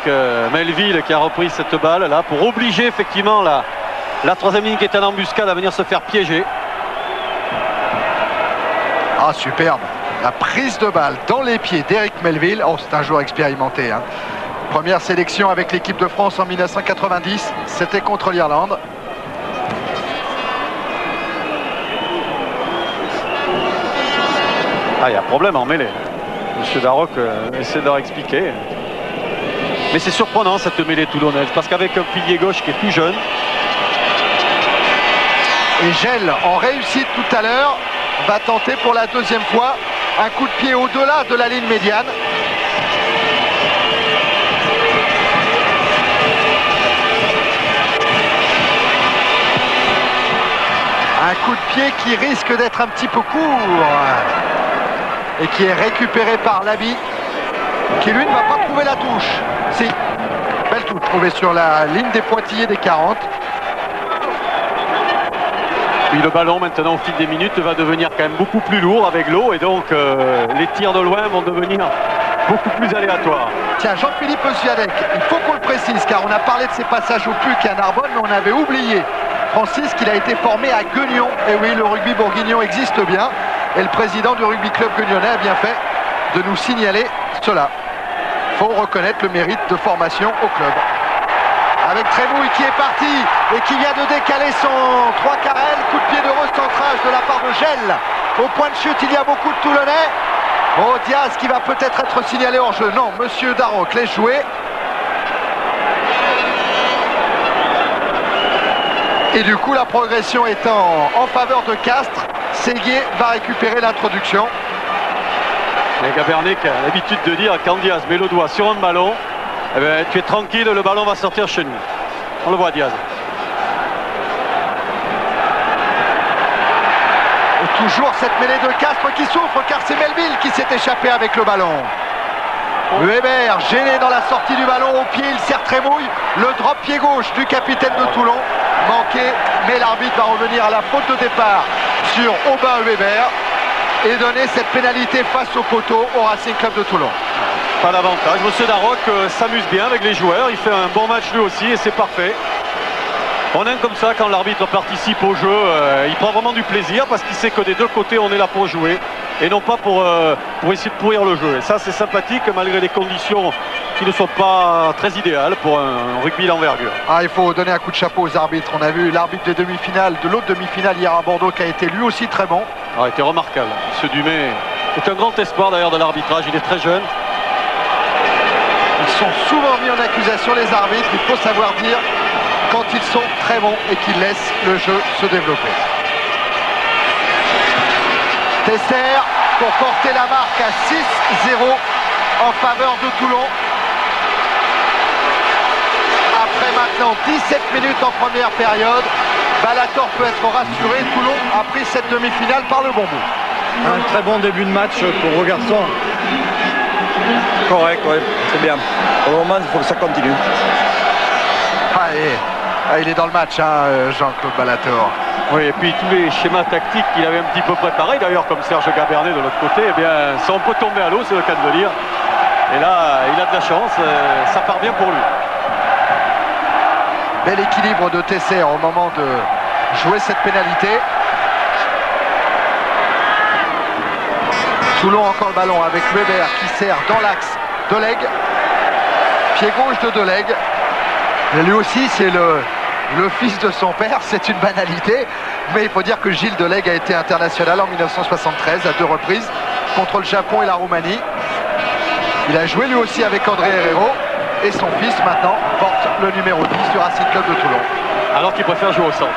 Melville qui a repris cette balle là pour obliger effectivement la troisième ligne qui est en embuscade à venir se faire piéger. Ah, superbe. La prise de balle dans les pieds d'Éric Melville. Oh, c'est un joueur expérimenté. Hein. Première sélection avec l'équipe de France en 1990. C'était contre l'Irlande. Ah, il y a problème en mêlée. Monsieur Darroch essaie de leur expliquer. Mais c'est surprenant cette mêlée toulonnaise parce qu'avec un pilier gauche qui est tout jeune. Et Gel, en réussite tout à l'heure, va tenter pour la deuxième fois un coup de pied au-delà de la ligne médiane. Un coup de pied qui risque d'être un petit peu court et qui est récupéré par Labi, qui lui ne va pas trouver la touche. Si, belle touche trouvée sur la ligne des pointillés des 40. Puis le ballon maintenant au fil des minutes va devenir quand même beaucoup plus lourd avec l'eau et donc les tirs de loin vont devenir beaucoup plus aléatoires. Tiens, Jean-Philippe Ziadec, il faut qu'on le précise car on a parlé de ses passages au PUC et à Narbonne, mais on avait oublié, Francis, qu'il a été formé à Guignon. Et oui, le rugby bourguignon existe bien et le président du rugby club guignonnais a bien fait de nous signaler cela. Il faut reconnaître le mérite de formation au club. Avec Trémouille qui est parti et qui vient de décaler son 3 carrel. Coup de pied de recentrage de la part de Gel. Au point de chute, il y a beaucoup de Toulonnais. Oh, Diaz qui va peut-être être signalé hors jeu. Non, Monsieur Darroch laisse jouer. Et du coup, la progression étant en faveur de Castres, Séguier va récupérer l'introduction. Et Gabernet qui a l'habitude de dire quand Diaz met le doigt sur un ballon, eh bien, tu es tranquille, le ballon va sortir chez nous. On le voit, Diaz. Et toujours cette mêlée de Castres qui souffre car c'est Melville qui s'est échappé avec le ballon. Weber gêné dans la sortie du ballon au pied, il sert Trémouille. Le drop pied gauche du capitaine de Toulon manqué, mais l'arbitre va revenir à la faute de départ sur Aubin Weber et donner cette pénalité face au poteau au Racing Club de Toulon. Pas d'avantage. Monsieur Darroch s'amuse bien avec les joueurs, il fait un bon match lui aussi et c'est parfait. On aime comme ça quand l'arbitre participe au jeu, il prend vraiment du plaisir parce qu'il sait que des deux côtés on est là pour jouer et non pas pour essayer de pourrir le jeu. Et ça c'est sympathique malgré les conditions qui ne sont pas très idéales pour un rugby d'envergure. Ah, il faut donner un coup de chapeau aux arbitres. On a vu l'arbitre des demi-finales, de l'autre demi-finale hier à Bordeaux qui a été lui aussi très bon. Il a été remarquable. M. Dumais est un grand espoir d'ailleurs de l'arbitrage, il est très jeune. Ils sont souvent mis en accusation les arbitres, il faut savoir dire quand ils sont très bons et qu'ils laissent le jeu se développer. Tesser pour porter la marque à 6-0 en faveur de Toulon. Après maintenant 17 minutes en première période, Balator peut être rassuré. Toulon a pris cette demi-finale par le bon bout. Un très bon début de match pour Rogarçon. Correct, ouais, c'est bien. Pour le moment, il faut que ça continue. Il est dans le match, hein, Jean-Claude Balator. Oui, et puis tous les schémas tactiques qu'il avait un petit peu préparés, d'ailleurs comme Serge Gabernet de l'autre côté, eh bien, ça on peut tomber à l'eau, c'est le cas de le dire. Et là, il a de la chance, ça part bien pour lui. Bel équilibre de Tesser au moment de jouer cette pénalité. Toulon encore le ballon avec Weber qui sert dans l'axe Doleg. Pied gauche de Doleg. Et lui aussi c'est le fils de son père, c'est une banalité. Mais il faut dire que Gilles Doleg a été international en 1973 à 2 reprises contre le Japon et la Roumanie. Il a joué lui aussi avec André Herrero. Et son fils maintenant porte le numéro 10 du Racing Club de Toulon. Alors qu'il préfère jouer au centre.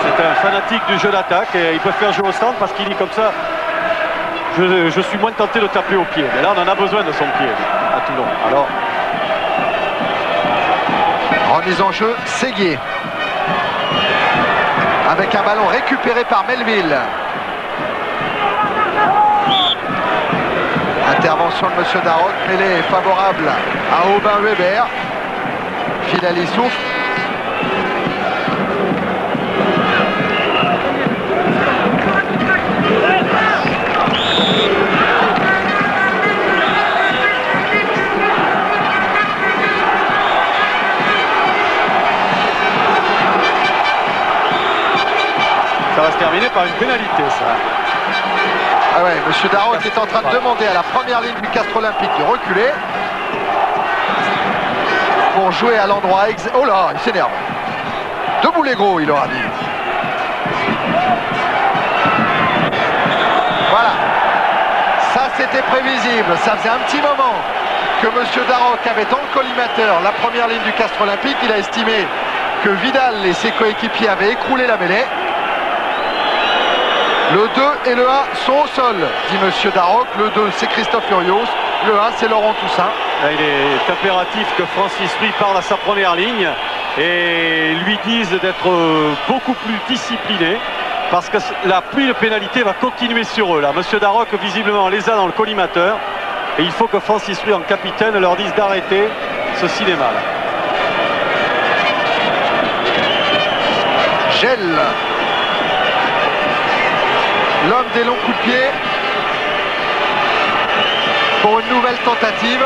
C'est un fanatique du jeu d'attaque et il préfère jouer au centre parce qu'il dit comme ça, je suis moins tenté de taper au pied. Mais là on en a besoin de son pied à Toulon. Alors, remise en jeu, Séguier. Avec un ballon récupéré par Melville. Intervention de M. Darroch, mêlée est favorable à Aubin Weber. Filali souffle. ça va se terminer par une pénalité, ça. Ah ouais, M. Darroch est en train de demander à la première ligne du Castre Olympique de reculer pour jouer à l'endroit oh là, il s'énerve. Debout les gros, il aura dit. Voilà. Ça, c'était prévisible. Ça faisait un petit moment que M. Darroch avait dans le collimateur la première ligne du Castre Olympique. Il a estimé que Vidal et ses coéquipiers avaient écroulé la mêlée. Le 2 et le 1 sont au sol, dit M. Darroch. Le 2, c'est Christophe Furios. Le 1, c'est Laurent Toussaint. Là, il est impératif que Francis Ruy parle à sa première ligne et lui dise d'être beaucoup plus discipliné parce que la pluie de pénalité va continuer sur eux. Là, M. Darroch, visiblement, les a dans le collimateur et il faut que Francis Ruy, en capitaine, leur dise d'arrêter ce cinéma. Gel. L'homme des longs coups de pied pour une nouvelle tentative.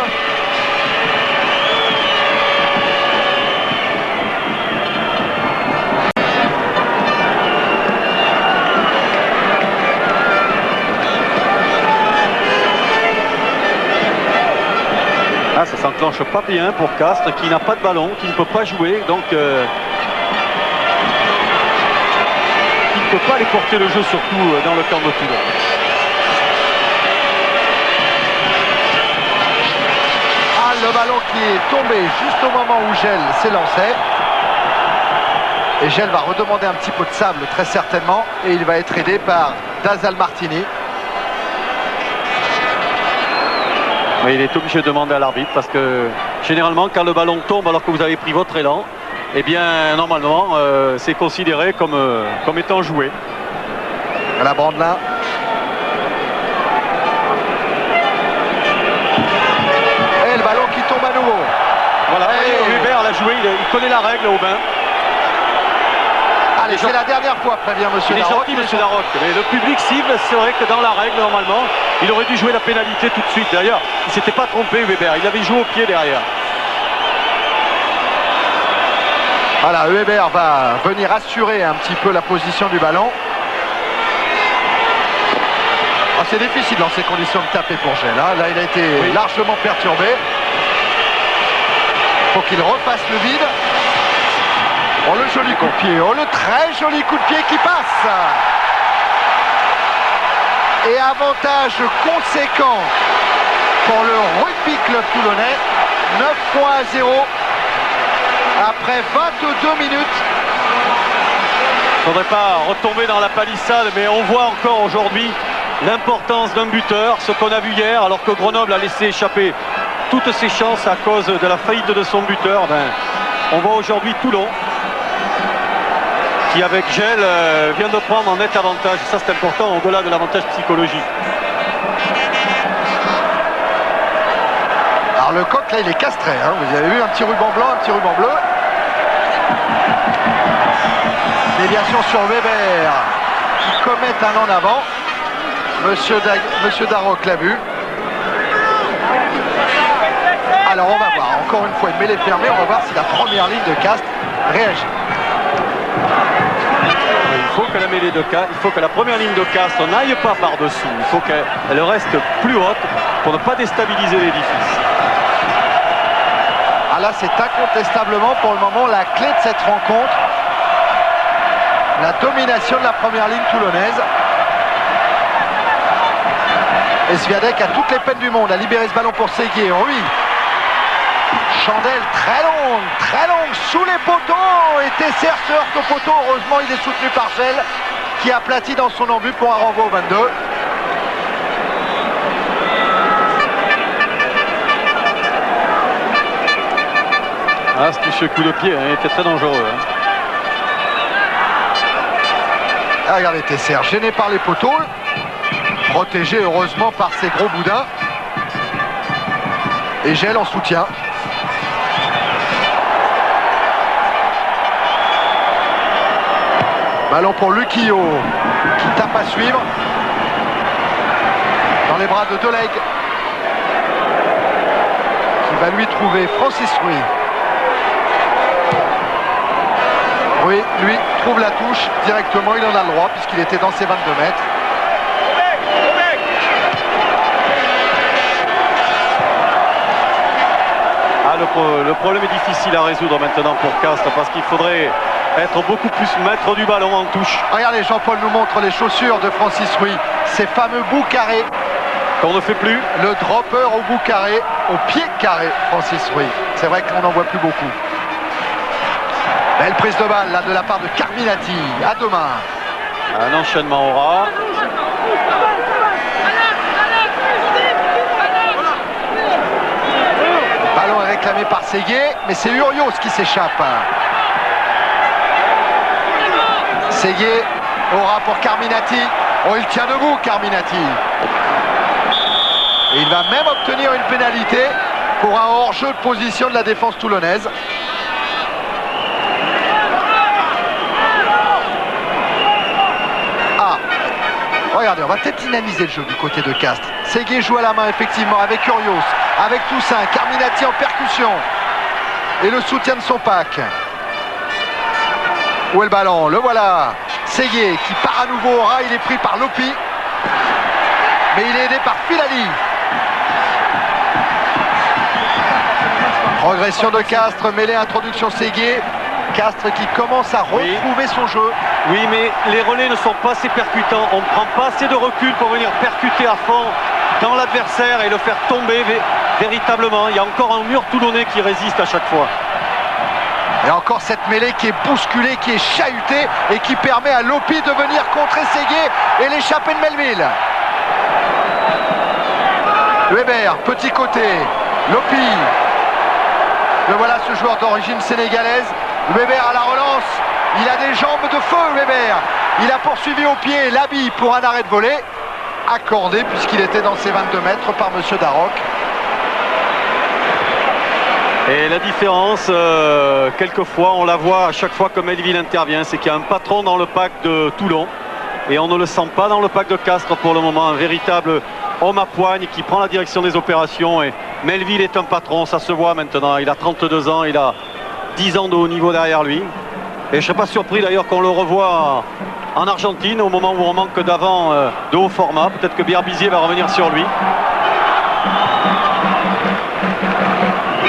Ah, ça s'enclenche pas bien pour Castres qui n'a pas de ballon, qui ne peut pas jouer, donc il ne peut pas aller porter le jeu, surtout dans le camp de Toulon. Ah, le ballon qui est tombé juste au moment où Gel s'élançait. Et Gel va redemander un petit peu de sable très certainement. Et il va être aidé par Dazal Martini. Mais il est obligé de demander à l'arbitre parce que généralement quand le ballon tombe alors que vous avez pris votre élan, eh bien normalement c'est considéré comme étant joué. Voilà Brandelin. Et le ballon qui tombe à nouveau. Voilà, Hubert l'a joué, il connaît la règle, Aubin. Allez, c'est la dernière fois, prévient M. Darroch. Il est gentil, M. Darroch. Mais le public cible, c'est vrai que dans la règle, normalement, il aurait dû jouer la pénalité tout de suite. D'ailleurs, il ne s'était pas trompé, Weber. Il avait joué au pied derrière. Voilà, Weber va venir assurer un petit peu la position du ballon. Oh, c'est difficile dans ces conditions de taper pour Gel. Là, il a été largement perturbé. Il faut qu'il refasse le vide. Oh, le joli coup de pied. Oh, le très joli coup de pied qui passe. Et avantage conséquent pour le Rugby Club toulonnais. 9 points à 0 après 22 minutes. Il ne faudrait pas retomber dans la palissade, mais on voit encore aujourd'hui l'importance d'un buteur, ce qu'on a vu hier, alors que Grenoble a laissé échapper toutes ses chances à cause de la faillite de son buteur. On voit aujourd'hui Toulon qui, avec Gel, vient de prendre un net avantage. Ça, c'est important au-delà de l'avantage psychologique. Alors le coq là il est castré, hein. Vous avez vu un petit ruban blanc, un petit ruban bleu. Déviation sur Weber qui commet un en avant. Monsieur Darroch l'a vu. Alors on va voir, encore une fois une mêlée fermée, on va voir si la première ligne de Castres réagit. Il faut que la première ligne de Castres n'aille pas par-dessous. Il faut qu'elle reste plus haute pour ne pas déstabiliser l'édifice. Ah là c'est incontestablement pour le moment la clé de cette rencontre. La domination de la première ligne toulonnaise. Et Sviadek a toutes les peines du monde à libérer ce ballon pour Séguier. Oui. Chandelle très longue sous les poteaux. Et Tesser se heurte au poteau. Heureusement il est soutenu par Gel qui aplatit dans son embut pour un renvoi au 22. Ah, ce coup de pied était très dangereux. Ah, regardez Tesser gêné par les poteaux. Protégé heureusement par ses gros boudins. Et Gel en soutien. Ballon pour Luquillo qui tape à suivre. Dans les bras de Deleg. Qui va lui trouver Francis Ruy. Oui, lui trouve la touche directement, il en a le droit puisqu'il était dans ses 22 mètres. Le problème est difficile à résoudre maintenant pour Castres parce qu'il faudrait être beaucoup plus maître du ballon en touche. Regardez, Jean-Paul nous montre les chaussures de Francis Ruy, ces fameux bouts carrés. Qu'on ne fait plus. Le dropper au bout carré, au pied carré, Francis Ruy. C'est vrai qu'on n'en voit plus beaucoup. Belle prise de balle là de la part de Carminati. À demain. Un enchaînement aura. Le ballon est réclamé par Séguier, mais c'est Urios qui s'échappe. Séguier aura pour Carminati. Oh, il tient debout, Carminati. Et il va même obtenir une pénalité pour un hors-jeu de position de la défense toulonnaise. Regardez, on va peut-être dynamiser le jeu du côté de Castres. Séguier joue à la main effectivement avec Urios, avec Toussaint, Carminati en percussion. Et le soutien de son pack. Où est le ballon? Le voilà. Séguier qui part à nouveau au ras, il est pris par Lopi. Mais il est aidé par Filali. Progression de Castres, mêlée introduction Séguier. Castres qui commence à retrouver son jeu. Oui, mais les relais ne sont pas assez percutants. On ne prend pas assez de recul pour venir percuter à fond dans l'adversaire et le faire tomber véritablement. Il y a encore un mur toulonnais qui résiste à chaque fois. Et encore cette mêlée qui est bousculée, qui est chahutée et qui permet à Lopi de venir contrer Séguier et l'échapper de Melville. Weber, petit côté. Lopi. Le voilà ce joueur d'origine sénégalaise. Weber à la relance. Il a des jambes de feu, Weber. Il a poursuivi au pied Labi pour un arrêt de volée. Accordé puisqu'il était dans ses 22 mètres par Monsieur Darroch. Et la différence, quelquefois, on la voit à chaque fois que Melville intervient, c'est qu'il y a un patron dans le pack de Toulon. Et on ne le sent pas dans le pack de Castres pour le moment. Un véritable homme à poigne qui prend la direction des opérations. Et Melville est un patron, ça se voit maintenant. Il a 32 ans, il a 10 ans de haut niveau derrière lui. Et je ne serais pas surpris d'ailleurs qu'on le revoie en Argentine au moment où on manque d'avant de haut format. Peut-être que Berbizier va revenir sur lui.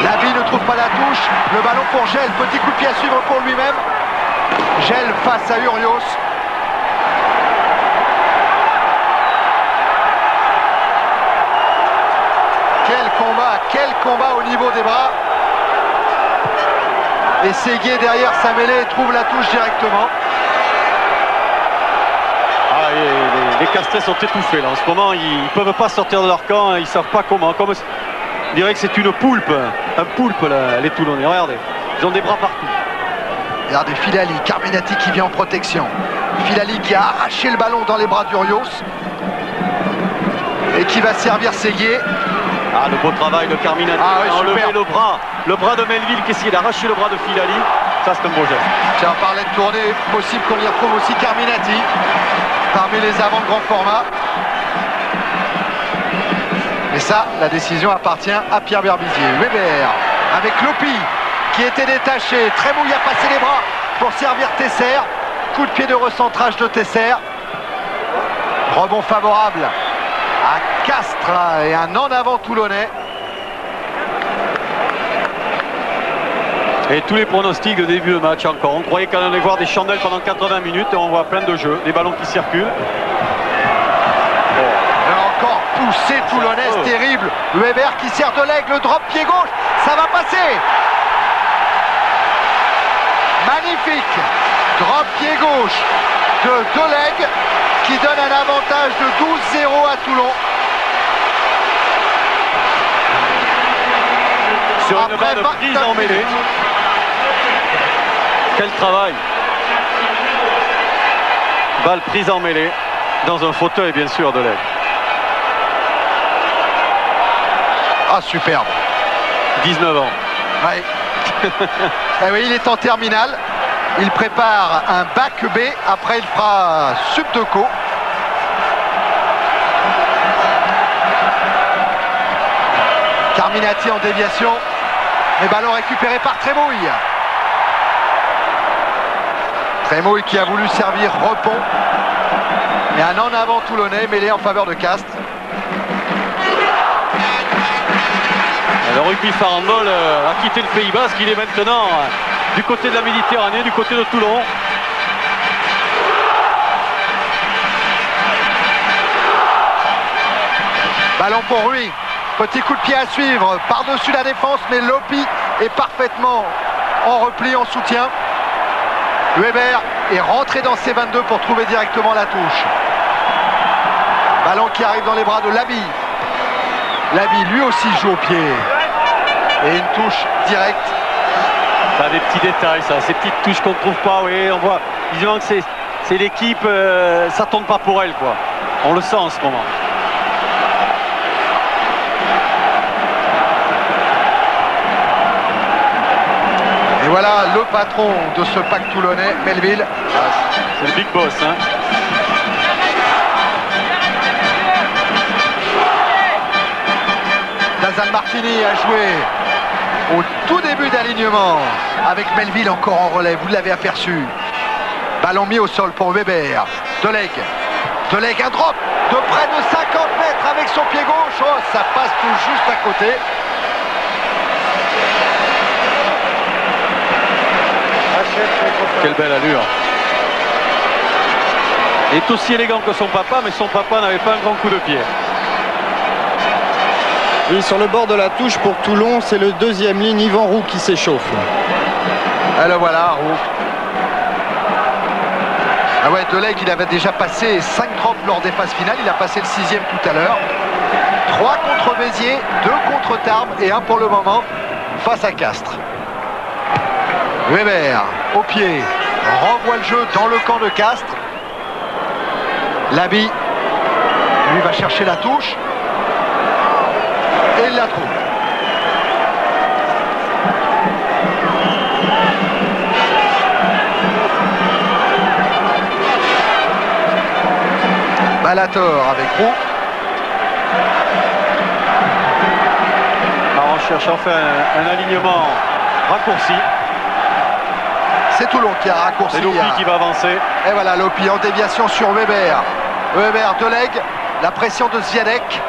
Labi ne trouve pas la touche. Le ballon pour Gel. Petit coup de pied à suivre pour lui-même. Gel face à Urios. Quel combat au niveau des bras. Et Séguier derrière sa mêlée trouve la touche directement. Ah, les Castres sont étouffés là. En ce moment, ils ne peuvent pas sortir de leur camp. Ils ne savent pas comment. Comme, on dirait que c'est une poulpe. Un poulpe là, les Toulonnais. Regardez. Ils ont des bras partout. Regardez Filali. Carminati qui vient en protection. Filali qui a arraché le ballon dans les bras d'Urios. Et qui va servir Séguier. Ah, le beau travail de Carminati. Ah, oui, enlever le bras de Melville qui essayait d'arracher le bras de Filali. Ça, c'est un beau geste. Tiens, on parlait de tournée. Possible qu'on y retrouve aussi Carminati parmi les avants de grand format. Et ça, la décision appartient à Pierre Berbizier. Weber avec Lopi qui était détaché. Trémouille a passé les bras pour servir Tesser. Coup de pied de recentrage de Tesser. Rebond favorable à Castres et un en avant toulonnais. Et tous les pronostics de début de match encore. On croyait qu'on allait voir des chandelles pendant 80 minutes et on voit plein de jeux, des ballons qui circulent. Et encore poussé toulonnaise terrible. Weber qui sert de l'aigle, le drop pied gauche, ça va passer. Magnifique drop pied gauche de Deleg qui donne un avantage de 12-0 à Toulon. Sur une balle prise en mêlée. Quel travail. Balle prise en mêlée dans un fauteuil bien sûr de l'aigle. Ah superbe. 19 ans. Ouais. Ah oui, il est en terminale. Il prépare un bac B. Après il fera subdeco. Carminati en déviation. Mais ballon récupéré par Trémouille. Trémouille qui a voulu servir Repon. Et un en avant toulonnais mêlé en faveur de Castres. Le rugby farandole a quitté le Pays Basque. Il est maintenant du côté de la Méditerranée, du côté de Toulon. Ballon pour Rui. Petit coup de pied à suivre par-dessus la défense, mais Lopi est parfaitement en repli, en soutien. Weber est rentré dans ses 22 pour trouver directement la touche. Ballon qui arrive dans les bras de Labi. Labi lui aussi joue au pied. Et une touche directe. Ça, des petits détails, ça, ces petites touches qu'on ne trouve pas. Oui, on voit, disons que c'est l'équipe, ça ne tourne pas pour elle, quoi. On le sent en ce moment. Et voilà le patron de ce pack toulonnais, Melville. C'est le big boss, hein. Dazan Martini a joué au tout début d'alignement avec Melville encore en relais, vous l'avez aperçu. Ballon mis au sol pour Weber. Deleg, un drop de près de 50 mètres avec son pied gauche. Oh, ça passe tout juste à côté. Quelle belle allure. Il est aussi élégant que son papa, mais son papa n'avait pas un grand coup de pied. Oui, sur le bord de la touche pour Toulon, c'est le deuxième ligne, Yvan Roux qui s'échauffe. Alors voilà, Roux. Ah ouais, Deleg, il avait déjà passé 5 drops lors des phases finales. Il a passé le 6e tout à l'heure. 3 contre Béziers, 2 contre Tarbes et 1 pour le moment face à Castres. Weber, au pied, renvoie le jeu dans le camp de Castres. Labi, lui va chercher la touche. Et il la trouve. Balator avec Roux. Alors on cherche enfin un alignement raccourci. C'est Toulon qui a raccourci. C'est Lopi qui va avancer. Et voilà, Lopi en déviation sur Weber. Weber, Delègue, la pression de Zviadek.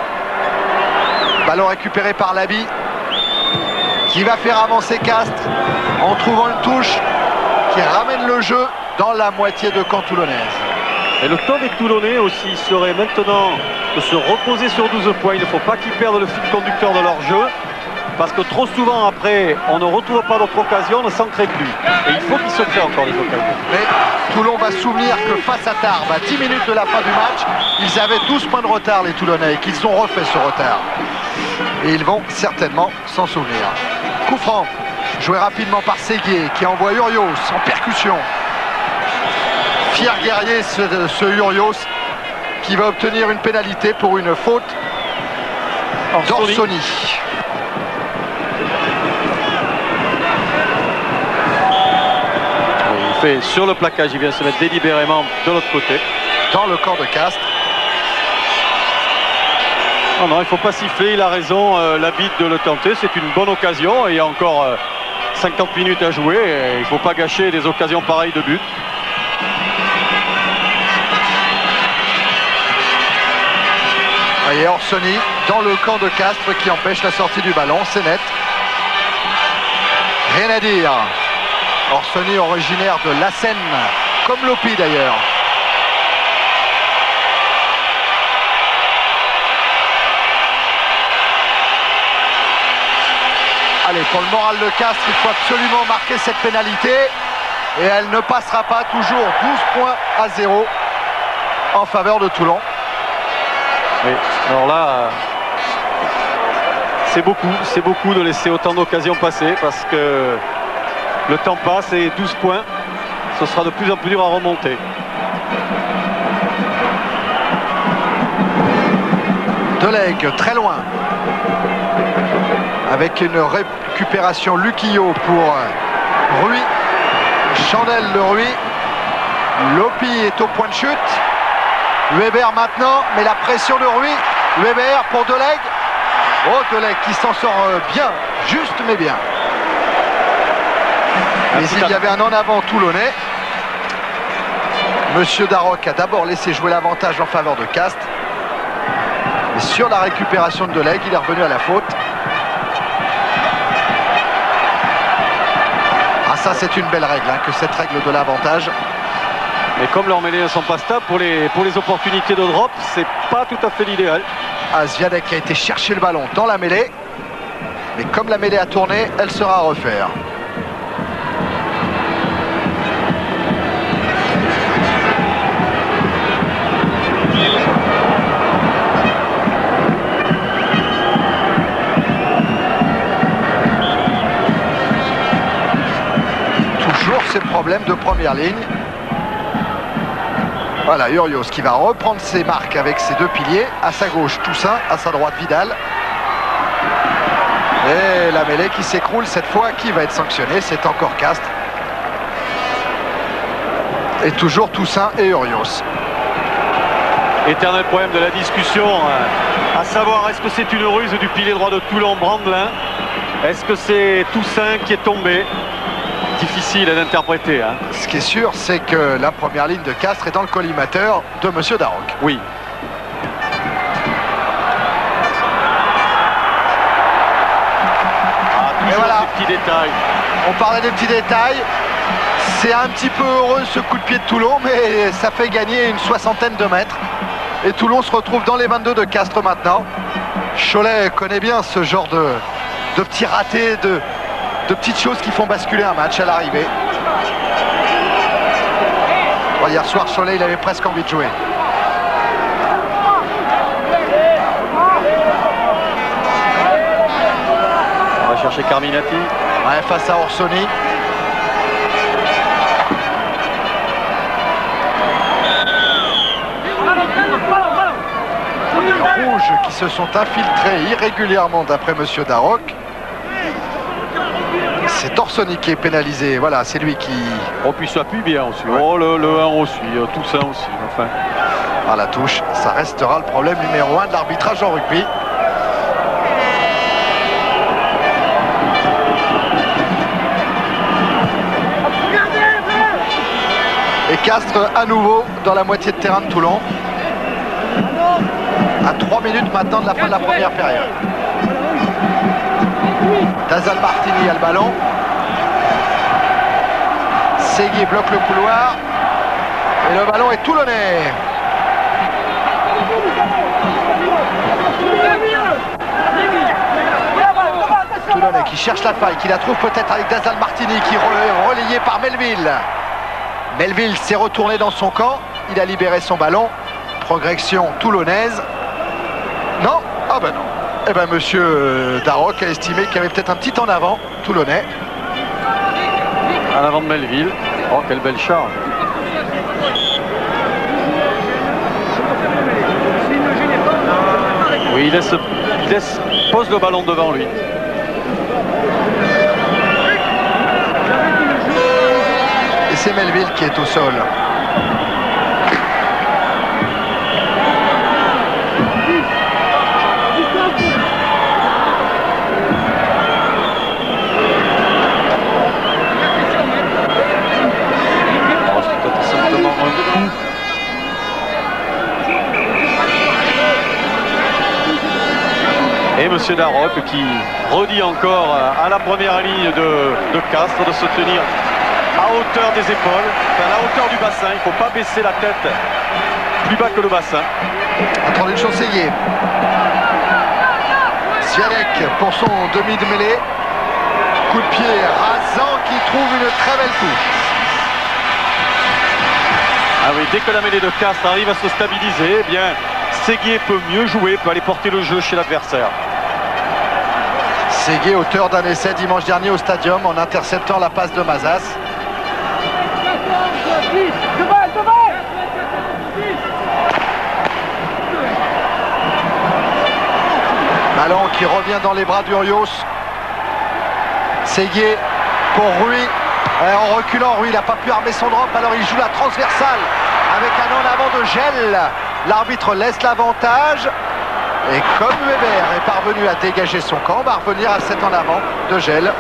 Ballon récupéré par Labi, qui va faire avancer Castres en trouvant une touche qui ramène le jeu dans la moitié de camp toulonnaise. Et le temps des Toulonnais aussi serait maintenant de se reposer sur 12 points. Il ne faut pas qu'ils perdent le fil conducteur de leur jeu, parce que trop souvent après, on ne retrouve pas d'autres occasions, ne s'en crée plus. Et il faut qu'ils se créent encore des occasions. Mais Toulon va se souvenir que face à Tarbes, à 10 minutes de la fin du match, ils avaient 12 points de retard, les Toulonnais, et qu'ils ont refait ce retard. Et ils vont certainement s'en souvenir. Coup franc, joué rapidement par Séguier, qui envoie Urios en percussion. Fier guerrier ce Urios, qui va obtenir une pénalité pour une faute d'Orsoni. Il fait sur le plaquage, il vient se mettre délibérément de l'autre côté. Dans le camp de Castres. Non, il ne faut pas siffler, il a raison, Labi de le tenter, c'est une bonne occasion. Il y a encore 50 minutes à jouer, et il ne faut pas gâcher des occasions pareilles de but. Et Orsoni dans le camp de Castres qui empêche la sortie du ballon, c'est net. Rien à dire. Orsoni originaire de La Seine, comme Lopi d'ailleurs. Allez, pour le moral de Castres, il faut absolument marquer cette pénalité. Et elle ne passera pas, toujours 12-0 en faveur de Toulon. Oui, alors là, c'est beaucoup de laisser autant d'occasions passer, parce que le temps passe et 12 points, ce sera de plus en plus dur à remonter. Delègue très loin, avec une récupération Luquillo pour Rui. Chandel de Rui. Lopi est au point de chute. Weber maintenant, mais la pression de Rui. Weber pour Delègue. Oh, Delègue qui s'en sort bien, juste mais bien. Mais il y avait un en avant toulonnais. Monsieur Darroch a d'abord laissé jouer l'avantage en faveur de Castres. Et sur la récupération de Delègue, il est revenu à la faute. Ah, ça c'est une belle règle, que cette règle de l'avantage. Et comme leurs mêlées ne sont pas stables, pour les opportunités de drop, c'est pas tout à fait l'idéal. Ah, Zviadek a été chercher le ballon dans la mêlée. Mais comme la mêlée a tourné, elle sera à refaire. Toujours ces problèmes de première ligne. Voilà, Urios qui va reprendre ses marques avec ses deux piliers. À sa gauche, Toussaint, à sa droite, Vidal. Et la mêlée qui s'écroule cette fois. Qui va être sanctionné? C'est encore Castres. Et toujours Toussaint et Urios. Éternel problème de la discussion, à savoir, est-ce que c'est une ruse du pilier droit de Toulon, Brandelin? Est-ce que c'est Toussaint qui est tombé? Difficile à interpréter. Ce qui est sûr, c'est que la première ligne de Castres est dans le collimateur de Monsieur Darroch. Oui. Et voilà. Ces petits détails. On parlait des petits détails. C'est un petit peu heureux ce coup de pied de Toulon, mais ça fait gagner une soixantaine de mètres. Et Toulon se retrouve dans les 22 de Castres maintenant. Cholet connaît bien ce genre de petits ratés, de petites choses qui font basculer un match à l'arrivée. Bon, hier soir, Cholet, il avait presque envie de jouer. On va chercher Carminati. Ouais, face à Orsoni. Les rouges qui se sont infiltrés irrégulièrement d'après Monsieur Darroch. C'est Orsoni qui est pénalisé. Voilà, c'est lui qui... Oh, puis ça appuie bien aussi. Ouais. Oh, le 1 aussi, Toussaint aussi. Enfin. À la touche, ça restera le problème numéro 1 de l'arbitrage en rugby. Castres à nouveau dans la moitié de terrain de Toulon. À 3 minutes maintenant de la fin de la première période. Dazal Martini a le ballon. Séguier bloque le couloir. Et le ballon est toulonnais. Toulonnais qui cherche la faille, qui la trouve peut-être avec Dazal Martini qui est relayé par Melville. Melville s'est retourné dans son camp. Il a libéré son ballon. Progression toulonnaise. Non, ah ben non. Eh ben monsieur Darroch a estimé qu'il y avait peut-être un petit en avant toulonnais. En avant de Melville. Oh, quelle belle charge. Oui, il pose le ballon devant lui. Et c'est Melville qui est au sol. Et M. Darroch qui redit encore à la première ligne de Castres de se tenir à hauteur des épaules, à la hauteur du bassin. Il ne faut pas baisser la tête plus bas que le bassin. Attendez une chose, Séguier. Svialek pour son demi de mêlée. Coup de pied rasant qui trouve une très belle touche. Ah oui, dès que la mêlée de Castres arrive à se stabiliser, eh bien Séguier peut mieux jouer, peut aller porter le jeu chez l'adversaire. Séguier, auteur d'un essai dimanche dernier au Stadium en interceptant la passe de Mazas. Ballon qui revient dans les bras d'Urios. Séguier pour Rui. En reculant, Rui n'a pas pu armer son drop, alors il joue la transversale avec un en avant de Gel. L'arbitre laisse l'avantage. Et comme Weber est parvenu à dégager son camp, va revenir à cet en avant de Gel.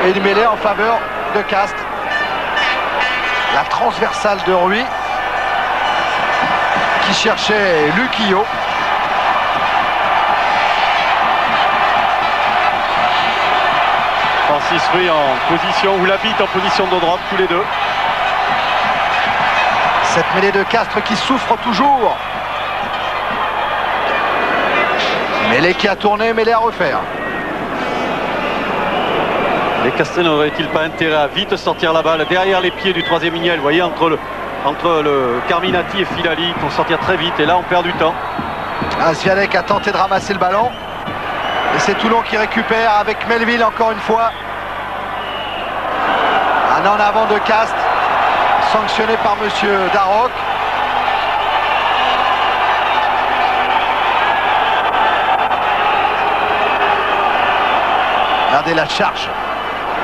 Et une mêlée en faveur de Castres. La transversale de Rui qui cherchait Luquillo. Francis Rui en position, ou Labitte en position de drop, tous les deux. Cette mêlée de Castres qui souffre toujours. Mêlée qui a tourné, mêlée à refaire. Les Castres n'auraient-ils pas intérêt à vite sortir la balle derrière les pieds du troisième Ignel, vous voyez, entre le Carminati et Filali, pour sortir très vite, et là on perd du temps. Svialek a tenté de ramasser le ballon. Et c'est Toulon qui récupère avec Melville encore une fois. Un en avant de Castres, sanctionné par monsieur Darroch. Regardez la charge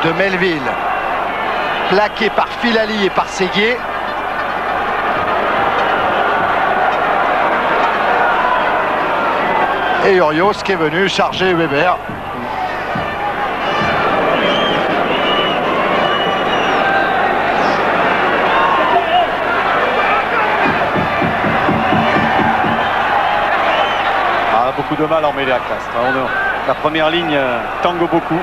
de Melville, plaqué par Filali et par Séguier. Et Urios qui est venu charger Weber. Beaucoup de mal à emmêler à Castres. La première ligne tangue beaucoup.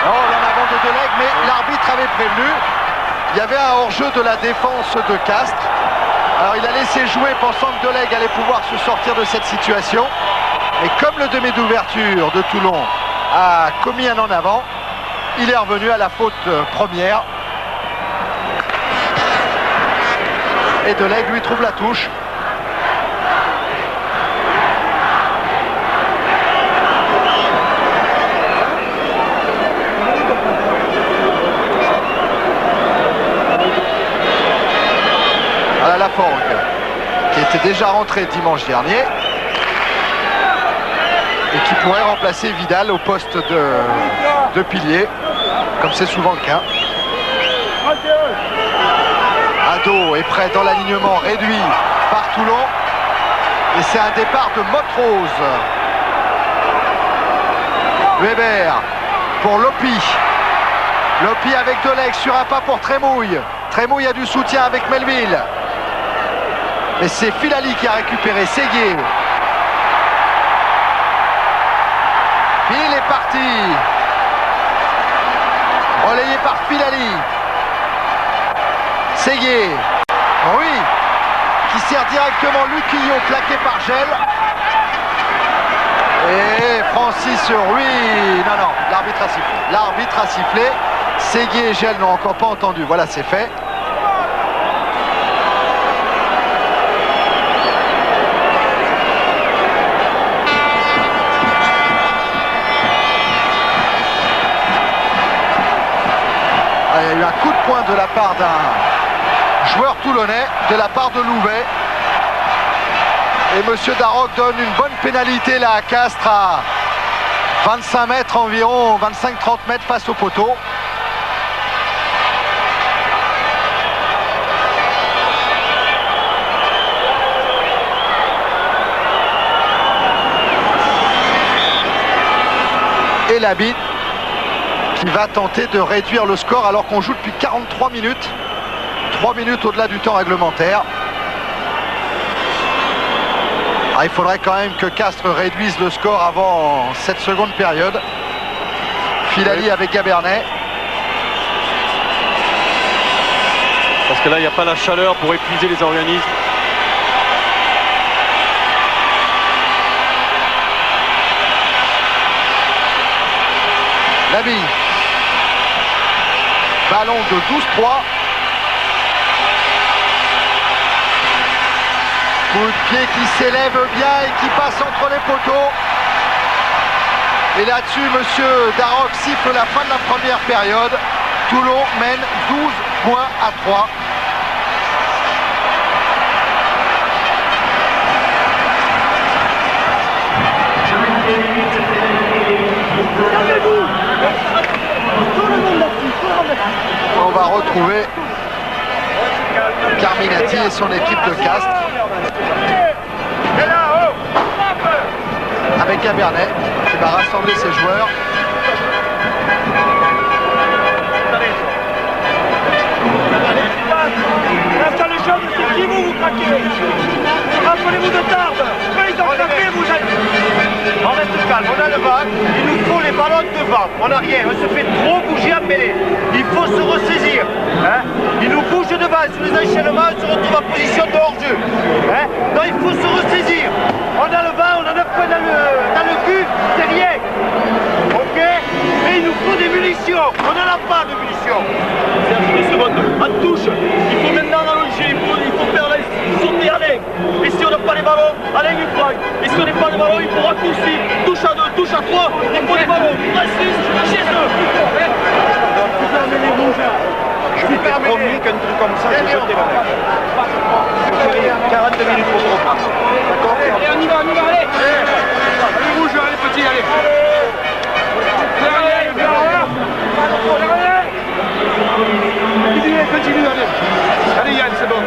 Oh, l'en avant de Delegue, mais l'arbitre avait prévenu. Il y avait un hors-jeu de la défense de Castres. Alors il a laissé jouer pensant que Delegue allait pouvoir se sortir de cette situation. Et comme le demi d'ouverture de Toulon a commis un en avant, il est revenu à la faute première. Et Delegue lui trouve la touche. Laforgue, qui était déjà rentré dimanche dernier et qui pourrait remplacer Vidal au poste de pilier, comme c'est souvent le cas. Ado est prêt dans l'alignement réduit par Toulon et c'est un départ de Motrose. Weber pour Lopi. Lopi avec Delec sur un pas pour Trémouille. Trémouille a du soutien avec Melville. Mais c'est Filali qui a récupéré. Séguier. Il est parti. Relayé par Filali. Séguier. Oui. Qui sert directement Luquillo, plaqué par Gel. Et Francis Ruy. Non, l'arbitre a sifflé. L'arbitre a sifflé. Séguier et Gel n'ont encore pas entendu. Voilà, c'est fait. Il y a eu un coup de poing de la part d'un joueur toulonnais, de la part de Louvet. Et monsieur Darroch donne une bonne pénalité là à Castres à 25 mètres environ, 25-30 mètres face au poteau. Et Labit qui va tenter de réduire le score alors qu'on joue depuis 43 minutes. 3 minutes au-delà du temps réglementaire. Ah, il faudrait quand même que Castres réduise le score avant cette seconde période. Filali avec Gabernet. Parce que là, il n'y a pas la chaleur pour épuiser les organismes. Labi. Ballon de 12-3. Coup de pied qui s'élève bien et qui passe entre les poteaux. Et là-dessus, monsieur Darroch siffle la fin de la première période. Toulon mène 12 points à 3. On va retrouver Carminati et son équipe de Castres. Avec Gabernet qui va rassembler ses joueurs. Reste les jeunes, c'est qui vous craquez? Rappelez-vous de Tarbes. Ils ont craqué, vous êtes... On reste calme, on a le vent, il nous faut les ballons devant. On n'a rien, on se fait trop bouger à mêlée. Il faut se ressaisir. Hein? Il nous bouge devant, sur les enchaînements, on se retrouve en position de hors-jeu. Hein? Donc il faut se ressaisir. On a le vent, on a 9 points dans le cul, c'est rien. Ok? Mais il nous faut des munitions. On n'en a pas de munitions. Des secondes, en touche. Il faut maintenant allonger, il faut faire sauter Alain. Et si on n'a pas les ballons, Alain il flag. Et si on n'a pas les ballons, il faut raccourcir. Touche à 2, touche à 3, il faut les ballons. Reste chez eux. Je vous promis qu'un truc comme ça, je jeter la main. 42 minutes pour se reprendre. D'accord? Allez, on y va, allez. Allez, rouge, allez, petit, allez. Continue, allez. Allez, Yann, c'est bon.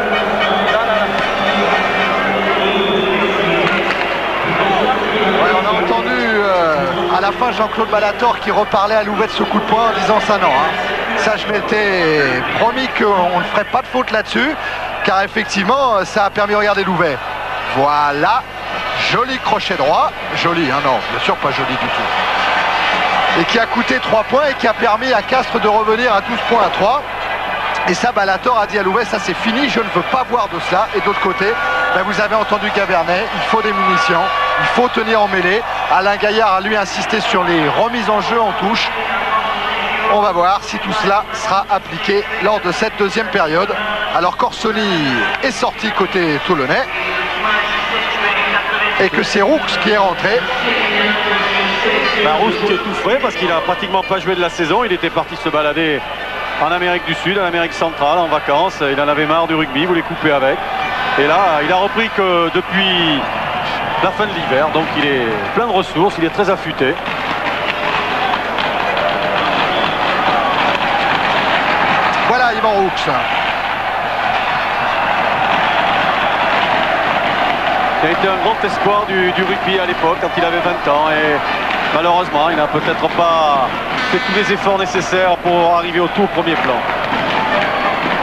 Ouais, on a entendu à la fin Jean-Claude Balator qui reparlait à Louvet de ce coup de poing en disant ça non. Ça, je m'étais promis qu'on ne ferait pas de faute là-dessus, car effectivement, ça a permis de regarder Louvet. Voilà, joli crochet droit. Joli, hein, non, bien sûr pas joli du tout. Et qui a coûté 3 points et qui a permis à Castres de revenir à 12 points à 3. Et ça, Balator a dit à Louvet, ça c'est fini, je ne veux pas voir de cela. Et d'autre côté, ben, vous avez entendu Gabernet, il faut des munitions, il faut tenir en mêlée. Alain Gaillard a lui insisté sur les remises en jeu en touche. On va voir si tout cela sera appliqué lors de cette deuxième période. Alors Corsoni est sorti côté toulonnais. Et que c'est Roux qui est rentré. Roux qui est tout frais parce qu'il n'a pratiquement pas joué de la saison. Il était parti se balader en Amérique du Sud, en Amérique centrale, en vacances. Il en avait marre du rugby, il voulait couper avec. Et là, il a repris que depuis la fin de l'hiver. Donc il est plein de ressources, il est très affûté. Voilà Yvan Roux. Il a été un grand espoir du rugby à l'époque, quand il avait 20 ans. Et Malheureusement, il n'a peut-être pas fait tous les efforts nécessaires pour arriver au tout premier plan.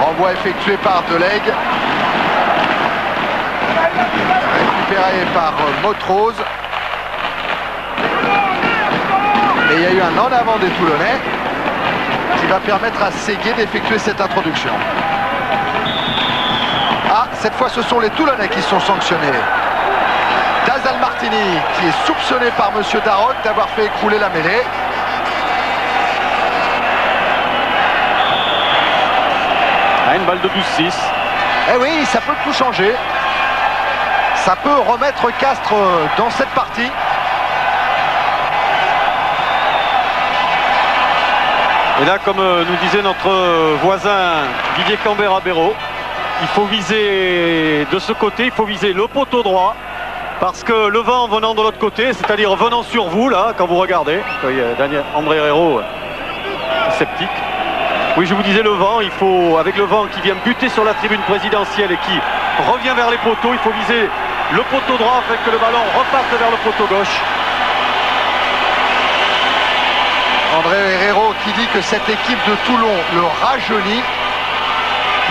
Renvoi effectué par Delegue. Récupéré par Montrose. Et il y a eu un en avant des Toulonnais qui va permettre à Séguier d'effectuer cette introduction. Ah, cette fois ce sont les Toulonnais qui sont sanctionnés. Dazal Martini qui est soupçonné par Monsieur Darroch d'avoir fait écrouler la mêlée. Ah, une balle de 12-6. Eh oui, ça peut tout changer. Ça peut remettre Castres dans cette partie. Et là, comme nous disait notre voisin Didier Cambert-Abéraud, il faut viser de ce côté, il faut viser le poteau droit, parce que le vent venant de l'autre côté, c'est-à-dire venant sur vous, là, quand vous regardez, Daniel André Herrero sceptique. Oui, je vous disais le vent, il faut, avec le vent qui vient buter sur la tribune présidentielle et qui revient vers les poteaux, il faut viser le poteau droit afin que le ballon reparte vers le poteau gauche. André Herrero qui dit que cette équipe de Toulon le rajeunit.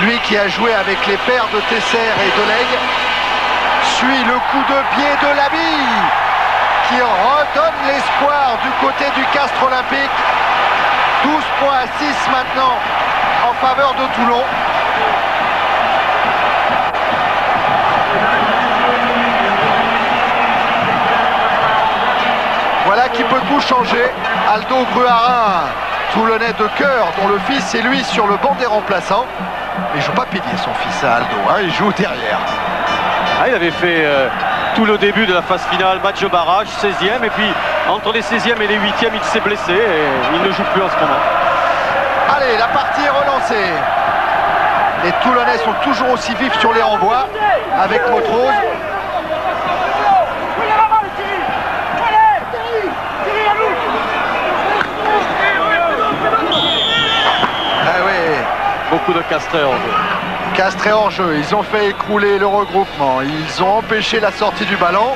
Lui qui a joué avec les pairs de Tesser et Delegue suit le coup de pied de Labille qui redonne l'espoir du côté du Castres Olympique. 12 points à 6 maintenant en faveur de Toulon. Voilà qui peut tout changer. Aldo Gruarin, Toulonnais de cœur, dont le fils est lui sur le banc des remplaçants. Mais il joue pas pilier son fils à Aldo, hein, il joue derrière. Ah, il avait fait tout le début de la phase finale, match de barrage, 16e, et puis entre les 16e et les 8e, il s'est blessé et il ne joue plus en ce moment. Allez, la partie est relancée. Les Toulonnais sont toujours aussi vifs sur les renvois avec Montrose. Ah oui. Beaucoup de Castrés en jeu. Castrés en jeu, ils ont fait écrouler le regroupement, ils ont empêché la sortie du ballon.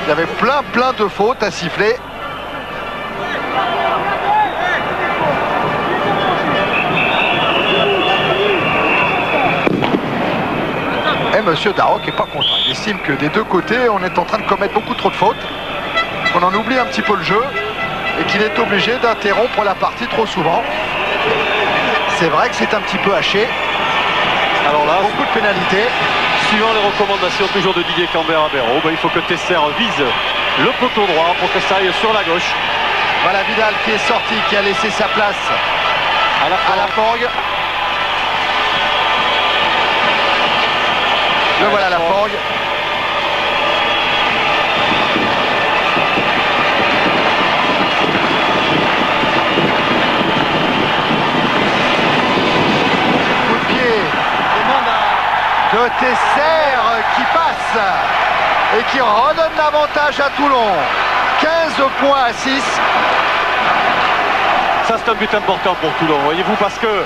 Il y avait plein de fautes à siffler. Et Monsieur Darroch est pas content. Il estime que des deux côtés, on est en train de commettre beaucoup trop de fautes, qu'on en oublie un petit peu le jeu et qu'il est obligé d'interrompre la partie trop souvent. C'est vrai que c'est un petit peu haché. Alors là, beaucoup de pénalités. Suivant les recommandations toujours de Didier Cambert-Abéraud, il faut que Tesser vise le poteau droit pour que ça aille sur la gauche. Voilà Vidal qui est sorti, qui a laissé sa place à la Forgue. Le voilà la Forgue. Coup de pied de Tesser qui passe et qui redonne l'avantage à Toulon. 15 points à 6. Ça c'est un but important pour Toulon, voyez-vous, parce que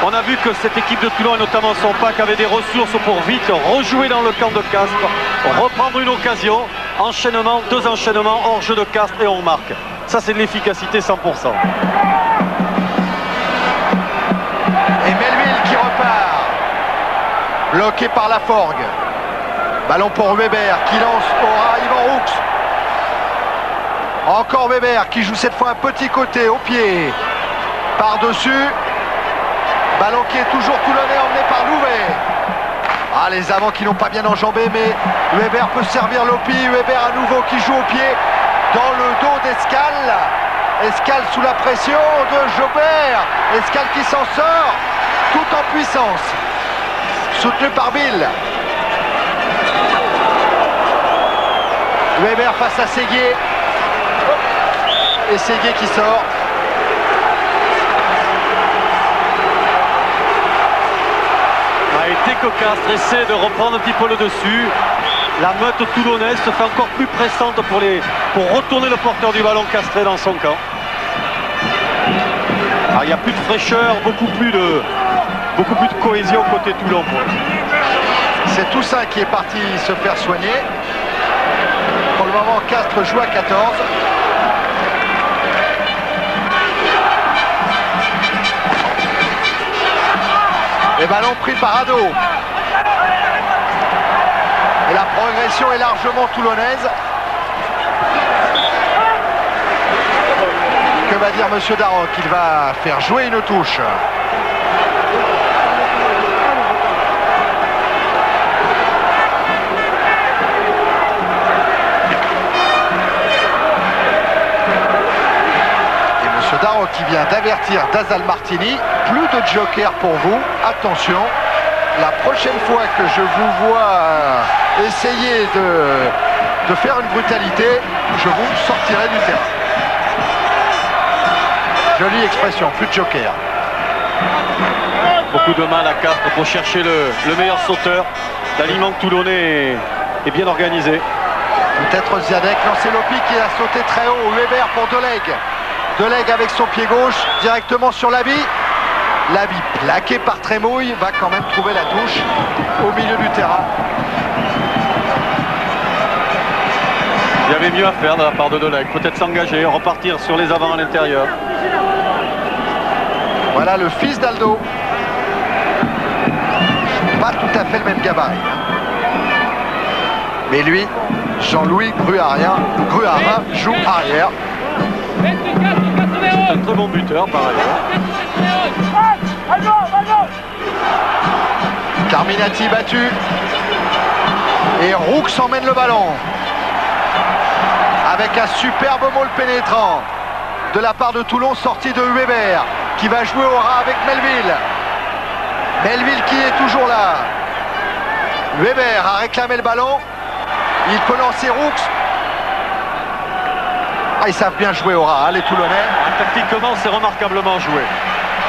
on a vu que cette équipe de Toulon et notamment son pack avait des ressources pour vite rejouer dans le camp de Castres, reprendre une occasion, enchaînement, 2 enchaînements hors jeu de Castres et on marque. Ça c'est de l'efficacité 100%. Et Melville qui repart, bloqué par la Forgue. Ballon pour Weber qui lance à Ivan Roux. Encore Weber qui joue cette fois un petit côté au pied. Par-dessus. Ballon qui est toujours toulonnais emmené par Louvet. Ah, les avants qui n'ont pas bien enjambé, mais Weber peut servir Lopi. Weber à nouveau qui joue au pied dans le dos d'Escale. Escale sous la pression de Jobert. Escale qui s'en sort tout en puissance. Soutenu par Bill. Weber face à Séguier. Et Séguier qui sort. Dès que Castres essaie de reprendre un petit peu le dessus, la meute toulonnaise se fait encore plus pressante pour retourner le porteur du ballon castré dans son camp. Alors, il n'y a plus de fraîcheur, beaucoup plus de cohésion côté Toulon. C'est Toussaint qui est parti se faire soigner. Pour le moment, Castres joue à 14. Et ballon pris par Ado. Et la progression est largement toulonnaise. Que va dire Monsieur Darroch? Il va faire jouer une touche. Darroch qui vient d'avertir Dazal Martini, plus de joker pour vous, attention, la prochaine fois que je vous vois essayer de faire une brutalité, je vous sortirai du terrain. Jolie expression, plus de joker. Beaucoup de mal à Castres pour chercher le meilleur sauteur. L'aliment toulonnais est bien organisé. Peut-être Ziadek, lancé Lopi qui a sauté très haut, Weber pour Deleg. Deleg avec son pied gauche, directement sur Labi. Labi plaqué par Trémouille, va quand même trouver la touche au milieu du terrain. Il y avait mieux à faire de la part de Deleg, peut-être s'engager, repartir sur les avants à l'intérieur. Voilà le fils d'Aldo. Pas tout à fait le même gabarit. Mais lui, Jean-Louis Gruarin joue arrière. C'est un très bon buteur par ailleurs. Carminati battu. Et Roux emmène le ballon. Avec un superbe maul pénétrant de la part de Toulon, sorti de Weber, qui va jouer au ras avec Melville. Melville qui est toujours là. Weber a réclamé le ballon. Il peut lancer Roux. Ah, ils savent bien jouer au ras, hein, les Toulonnais. Tactiquement, c'est remarquablement joué.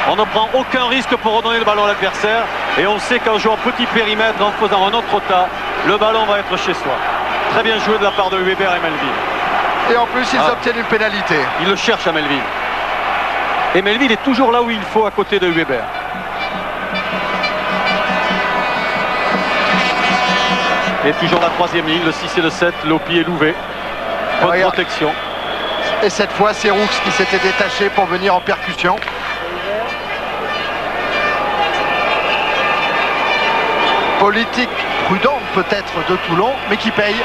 On ne prend aucun risque pour redonner le ballon à l'adversaire. Et on sait qu'en jouant petit périmètre, en faisant un autre tas, le ballon va être chez soi. Très bien joué de la part de Weber et Melville. Et en plus, ils obtiennent une pénalité. Il le cherche à Melville. Et Melville est toujours là où il faut à côté de Weber. Et toujours la troisième ligne, le 6 et le 7, Lopi et Louvet. Bonne protection. Et cette fois, c'est Roux qui s'était détaché pour venir en percussion. Politique prudente peut-être de Toulon, mais qui paye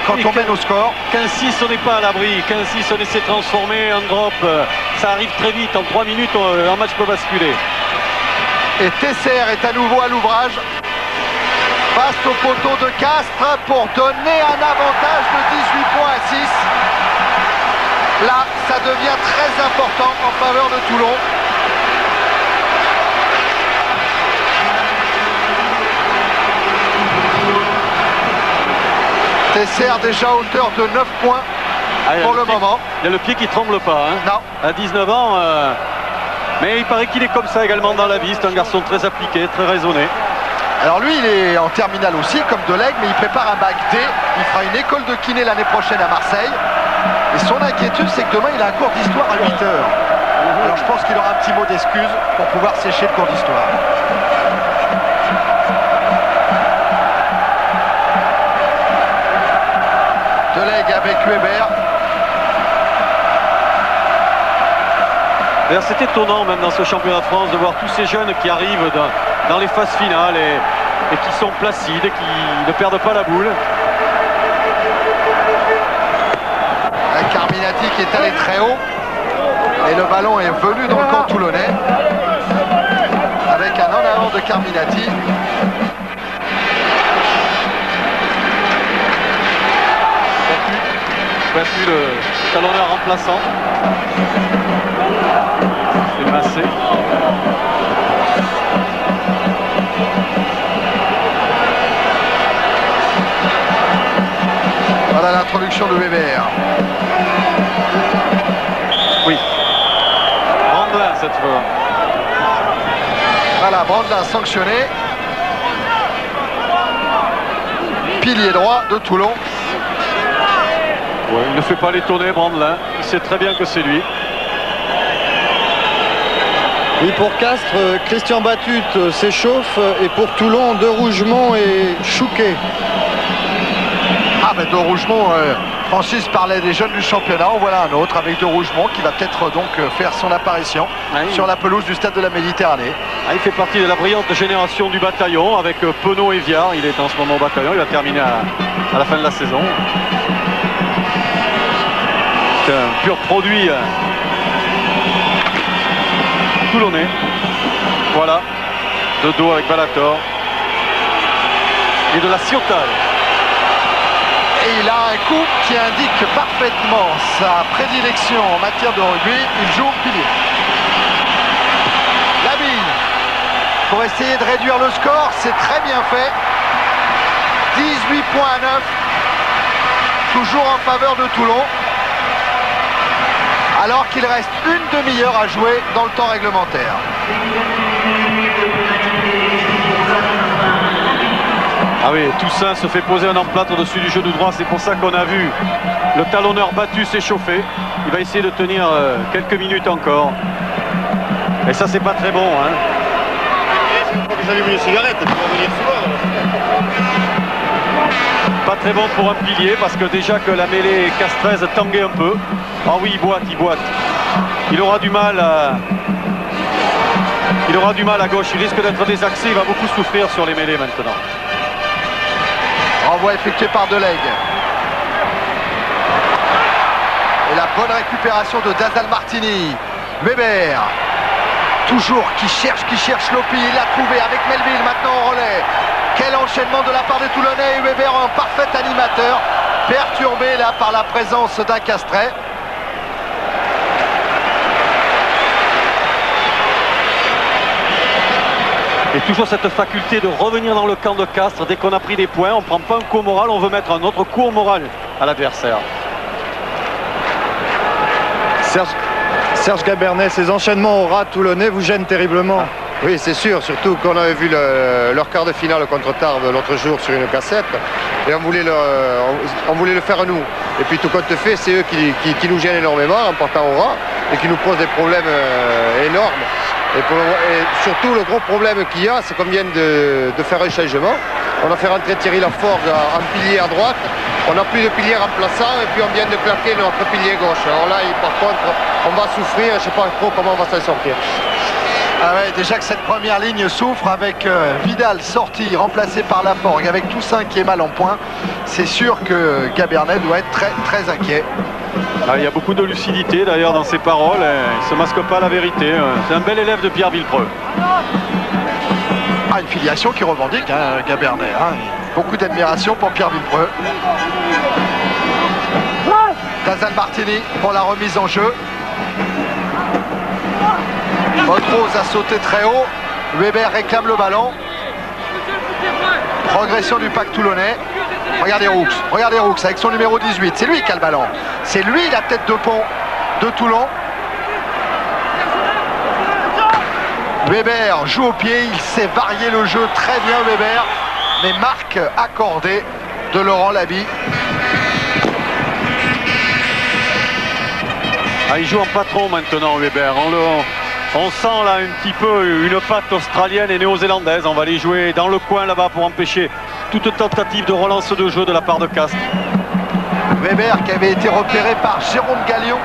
quand on mène au score. 15-6, on n'est pas à l'abri. 15-6, on essaie de transformer un drop. Ça arrive très vite. En 3 minutes, un match peut basculer. Et Tesser est à nouveau à l'ouvrage. Passe au poteau de Castres pour donner un avantage de 18 points à 6. Là, ça devient très important en faveur de Toulon. Tesser déjà à hauteur de 9 points pour le moment. Il y a le pied qui tremble pas. Hein. Non. À 19 ans, mais il paraît qu'il est comme ça également dans la vie. C'est un garçon très appliqué, très raisonné. Alors lui, il est en terminale aussi, comme Deleg, mais il prépare un bac D. Il fera une école de kiné l'année prochaine à Marseille. Et son inquiétude, c'est que demain, il a un cours d'histoire à 8 h. Alors je pense qu'il aura un petit mot d'excuse pour pouvoir sécher le cours d'histoire. Deleg avec Weber. D'ailleurs, c'est étonnant même dans ce championnat de France de voir tous ces jeunes qui arrivent dans les phases finales et qui sont placides, et qui ne perdent pas la boule. Carminati qui est allé très haut et le ballon est venu dans le camp toulonnais avec un en avant de Carminati. Battu le talonneur remplaçant. C'est Massé. Voilà l'introduction de Weber. Oui. Brandelin cette fois. Voilà, Brandelin sanctionné. Pilier droit de Toulon. Ouais, il ne fait pas les tournées, Brandelin. Il sait très bien que c'est lui. Oui, pour Castres, Christian Batut s'échauffe, et pour Toulon, De Rougemont et Chouquet. Ah ben De Rougemont, Francis parlait des jeunes du championnat, en voilà un autre avec de Rougemont qui va peut-être donc faire son apparition sur la pelouse du stade de la Méditerranée. Il fait partie de la brillante génération du bataillon avec Penaud et Viard. Il est en ce moment au bataillon, il va terminer à la fin de la saison. C'est un pur produit toulonnais. Voilà, de dos avec Balator et de la Ciotat. Et il a un coup qui indique parfaitement sa prédilection en matière de rugby. Il joue au pilier. La bille pour essayer de réduire le score, c'est très bien fait. 18 points à 9, toujours en faveur de Toulon, alors qu'il reste une demi-heure à jouer dans le temps réglementaire. Ah oui, Toussaint se fait poser un emplâtre au-dessus du genou droit, c'est pour ça qu'on a vu le talonneur battu s'échauffer. Il va essayer de tenir quelques minutes encore. Et ça, c'est pas très bon. Pas très bon pour un pilier, parce que déjà que la mêlée Castrez tanguait un peu. Ah oui, il boite. Il aura du mal à gauche, il risque d'être désaxé, il va beaucoup souffrir sur les mêlées maintenant. Renvoi effectué par Delegue. Et la bonne récupération de Dazal Martini. Weber, toujours qui cherche Lopi, il l'a trouvé avec Melville maintenant au relais. Quel enchaînement de la part des Toulonnais. Et Weber, un parfait animateur, perturbé là par la présence d'un Castrais. Et toujours cette faculté de revenir dans le camp de Castres. Dès qu'on a pris des points, on ne prend pas un coup au moral, on veut mettre un autre coup au moral à l'adversaire. Serge Gabernet, ces enchaînements au rat toulonnais vous gênent terriblement. Oui, c'est sûr, surtout qu'on avait vu leur quart de finale contre Tarbes l'autre jour sur une cassette et on voulait le faire nous. Et puis tout compte fait, c'est eux qui nous gênent énormément en partant au rat et qui nous posent des problèmes énormes. Et surtout, le gros problème qu'il y a, c'est qu'on vient de faire un changement. On a fait rentrer Thierry Laforgue en pilier à droite. On n'a plus de pilier remplaçant et puis on vient de claquer notre pilier gauche. Alors là, par contre, on va souffrir. Je ne sais pas trop comment on va s'en sortir. Ah ouais, déjà que cette première ligne souffre avec Vidal sorti, remplacé par Laforgue, avec Toussaint qui est mal en point. C'est sûr que Gabernet doit être très très inquiet. Il y a beaucoup de lucidité d'ailleurs dans ses paroles, il ne se masque pas la vérité. C'est un bel élève de Pierre Villepreux. Une filiation qui revendique Gabernet. Beaucoup d'admiration pour Pierre Villepreux. Dazal Martini pour la remise en jeu. Montrose a sauté très haut. Weber réclame le ballon. Progression du pack toulonnais. Regardez Roux avec son numéro 18. C'est lui qui a le ballon. C'est lui la tête de pont de Toulon. Weber joue au pied. Il sait varier le jeu très bien Weber. Mais marque accordée de Laurent Laby. Il joue en patron maintenant Weber. On sent là un petit peu une patte australienne et néo-zélandaise. On va aller jouer dans le coin là-bas pour empêcher toute tentative de relance de jeu de la part de Castres. Weber qui avait été repéré par Jérôme Gallion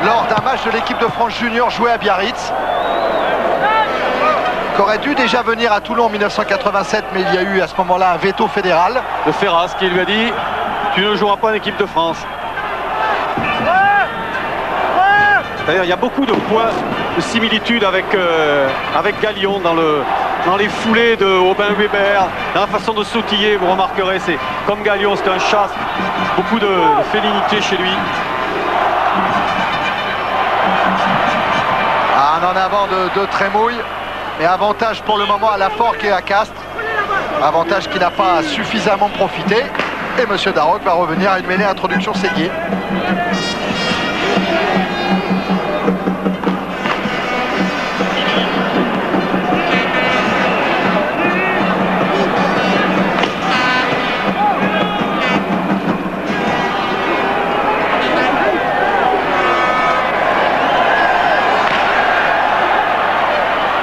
lors d'un match de l'équipe de France Junior joué à Biarritz. Qui aurait dû déjà venir à Toulon en 1987, mais il y a eu à ce moment-là un veto fédéral. De Ferraz qui lui a dit « Tu ne joueras pas en équipe de France ». D'ailleurs, il y a beaucoup de points de similitude avec Gallion dans les foulées de Aubin Weber, dans la façon de sautiller, vous remarquerez, c'est comme Gallion, c'est un chasse, beaucoup de félinité chez lui. Un en avant de Trémouille, mais avantage pour le moment à Laforgue et à Castres. Avantage qui n'a pas suffisamment profité. Et M. Darroch va revenir à une mêlée introduction Séguier.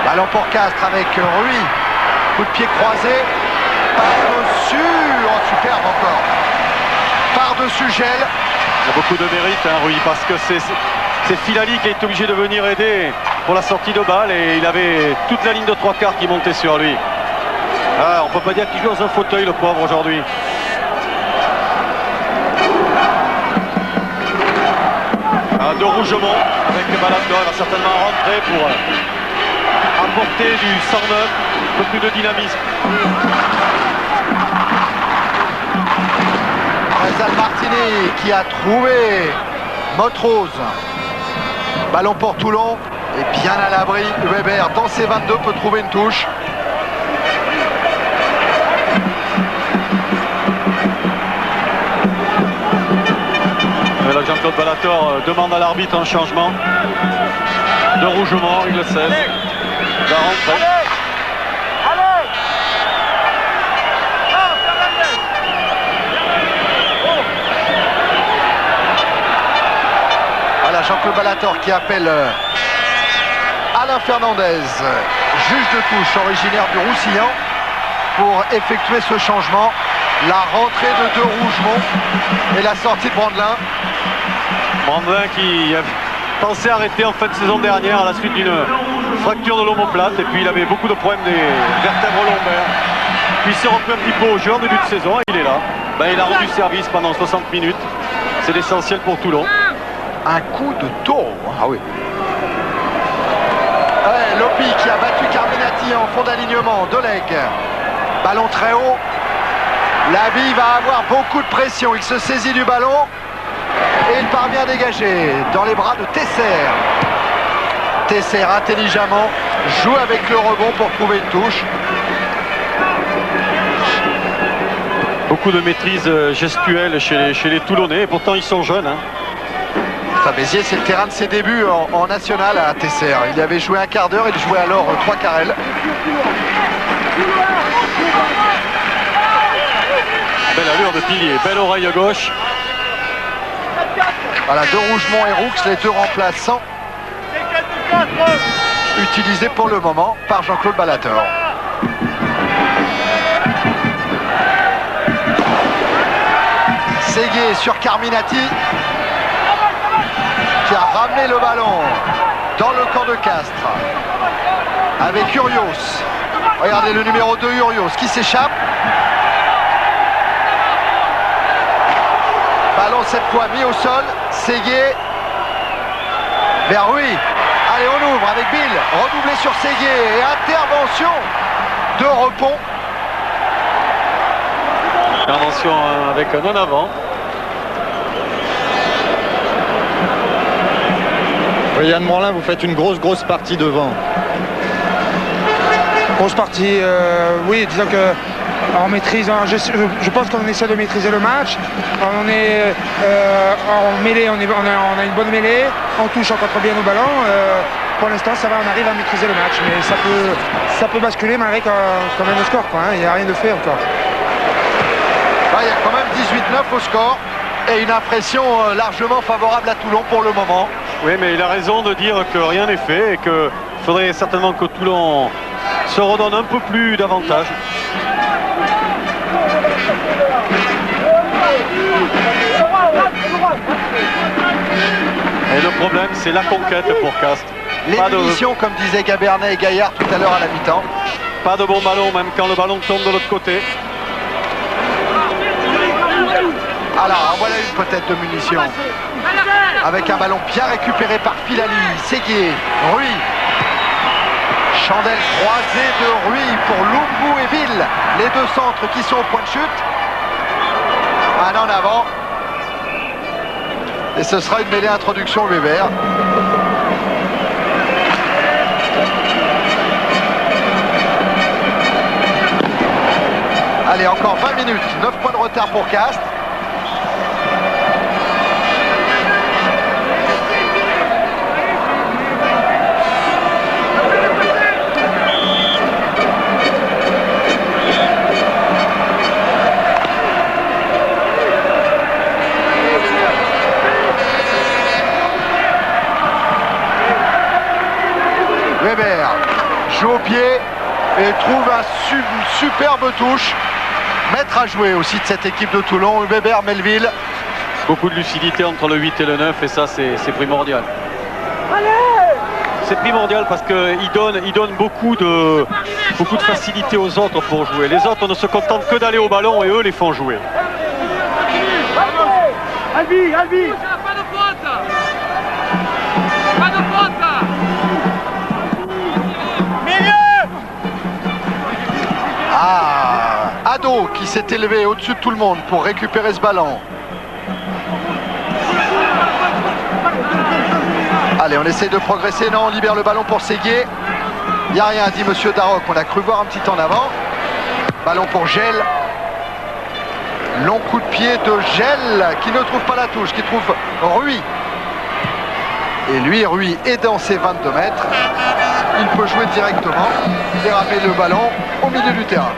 Ballon pour Castres avec Rui. Coup de pied croisé. Par-dessus. Oh, superbe encore. Monsieur Gel. Il a beaucoup de mérite, hein, Rui, parce que c'est Filali qui est obligé de venir aider pour la sortie de balle et il avait toute la ligne de 3/4 qui montait sur lui. Ah, on ne peut pas dire qu'il joue dans un fauteuil, le pauvre, aujourd'hui. De Rougemont avec Balator, il va certainement rentrer pour apporter du 109, un peu plus de dynamisme. Rezal Martini qui a trouvé Montrose. Ballon pour Toulon et bien à l'abri. Weber dans ses 22 peut trouver une touche. Jean-Claude Balator demande à l'arbitre un changement de Rougemont, il le sait. Il va rentrer. Voilà Jean-Claude Balator qui appelle Alain Fernandez, juge de touche originaire du Roussillon, pour effectuer ce changement. La rentrée de Rougemont et la sortie de Brandelin. Brandelin qui a pensé arrêter en fin de saison dernière à la suite d'une fracture de l'omoplate et puis il avait beaucoup de problèmes des vertèbres lombaires. Puis il s'est repris un petit peu au jeu en début de saison et il est là. Il a rendu service pendant 60 minutes. C'est l'essentiel pour Toulon. Un coup de taureau. Ah oui. Ouais, Lopi qui a battu Carminati en fond d'alignement. Doleg. Ballon très haut. Labi va avoir beaucoup de pression. Il se saisit du ballon et il parvient à dégager dans les bras de Tesser. Tesser intelligemment joue avec le rebond pour trouver une touche. Beaucoup de maîtrise gestuelle chez les Toulonnais et pourtant ils sont jeunes. Béziers, c'est le terrain de ses débuts en national à Tesser. Il avait joué un quart d'heure, il jouait alors 3 quarts. Belle allure de pilier, belle oreille gauche. Voilà, de Rougemont et Roux, les deux remplaçants utilisés pour le moment par Jean-Claude Balator. Séguier sur Carminati qui a ramené le ballon dans le camp de Castres avec Urios. Regardez le numéro 2 Urios qui s'échappe. Ballon cette fois mis au sol. Séguier vers Rui. Allez, on ouvre avec Bill. Redoublé sur Séguier et intervention de Repon. Intervention avec un en avant. Oui, Yann Branlin, vous faites une grosse partie devant. Grosse partie, oui, disons que on maîtrise, je pense qu'on essaie de maîtriser le match. On est en mêlée, on a une bonne mêlée, on touche, on contrôle bien nos ballons. Pour l'instant, ça va, on arrive à maîtriser le match, mais ça peut basculer malgré quand même le score, quoi, hein, il n'y a rien de fait encore. Il y a quand même 18-9 au score et une impression largement favorable à Toulon pour le moment. Oui, mais il a raison de dire que rien n'est fait et qu'il faudrait certainement que Toulon se redonne un peu plus d'avantage. Et le problème, c'est la conquête pour Castres. Les munitions, comme disaient Gabernet et Gaillard tout à l'heure à la mi-temps. Pas de bon ballon, même quand le ballon tombe de l'autre côté. Alors, voilà une peut-être de munitions. Avec un ballon bien récupéré par Filali, Séguier, Rui. Chandelle croisée de Rui pour Lumbu et Bill. Les deux centres qui sont au point de chute. Un en avant. Et ce sera une mêlée introduction Weber. Allez, encore 20 minutes. 9 points de retard pour Castres. Weber joue au pied et trouve une superbe touche. Maître à jouer aussi de cette équipe de Toulon. Weber, Melville beaucoup de lucidité entre le 8 et le 9 et ça c'est primordial. C'est primordial parce qu'il donne beaucoup de facilité aux autres pour jouer. Les autres ne se contentent que d'aller au ballon et eux les font jouer. Albi, Albi. Pas de faute. Pas de faute. Milieu. Ah, Ado qui s'est élevé au-dessus de tout le monde pour récupérer ce ballon. Allez, on essaie de progresser. Non, on libère le ballon pour Séguier. Il n'y a rien, dit monsieur Darroch. On a cru voir un petit temps en avant. Ballon pour Gel. Long coup de pied de Gel qui ne trouve pas la touche, qui trouve Rui. Et lui, Rui est dans ses 22 mètres. Il peut jouer directement et ramener le ballon au milieu du terrain.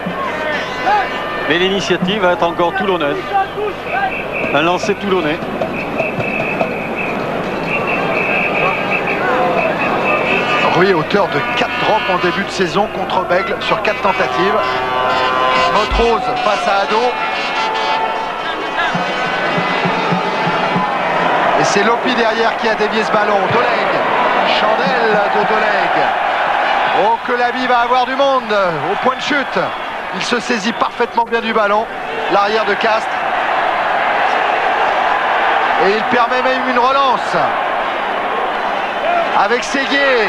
Mais l'initiative va être encore toulonnaise. Un lancer toulonnais. Rui, auteur de 4 drops en début de saison contre Bègle sur 4 tentatives. Montrose face à Ado. Et c'est Lopi derrière qui a dévié ce ballon. Doleg, chandelle de Doleg. Oh, que la vie va avoir du monde au point de chute. Il se saisit parfaitement bien du ballon. L'arrière de Castres. Et il permet même une relance. Avec Séguier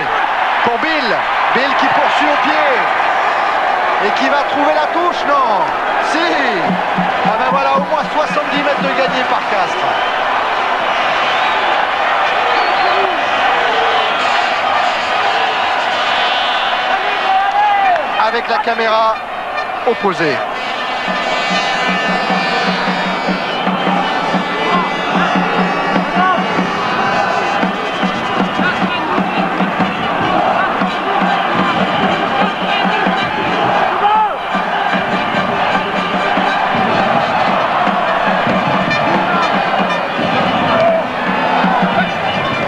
pour Bill. Bill qui poursuit au pied. Et qui va trouver la touche, non? Si. Ah ben voilà, au moins 70 mètres de gagné par Castres. Avec la caméra opposée.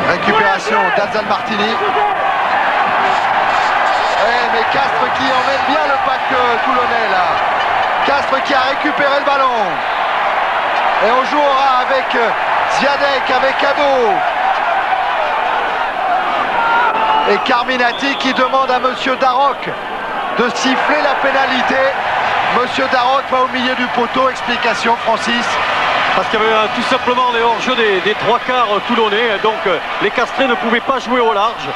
Récupération d'Azal Martini. Mais Castres qui emmène bien le pack toulonnais là. Castres qui a récupéré le ballon. Et on jouera avec Ziadek, avec Ado. Et Carminati qui demande à monsieur Darroch de siffler la pénalité. Monsieur Darroch va au milieu du poteau. Explication, Francis. Parce qu'il y avait tout simplement les hors-jeux des 3/4 toulonnais. Donc les Castrés ne pouvaient pas jouer au large.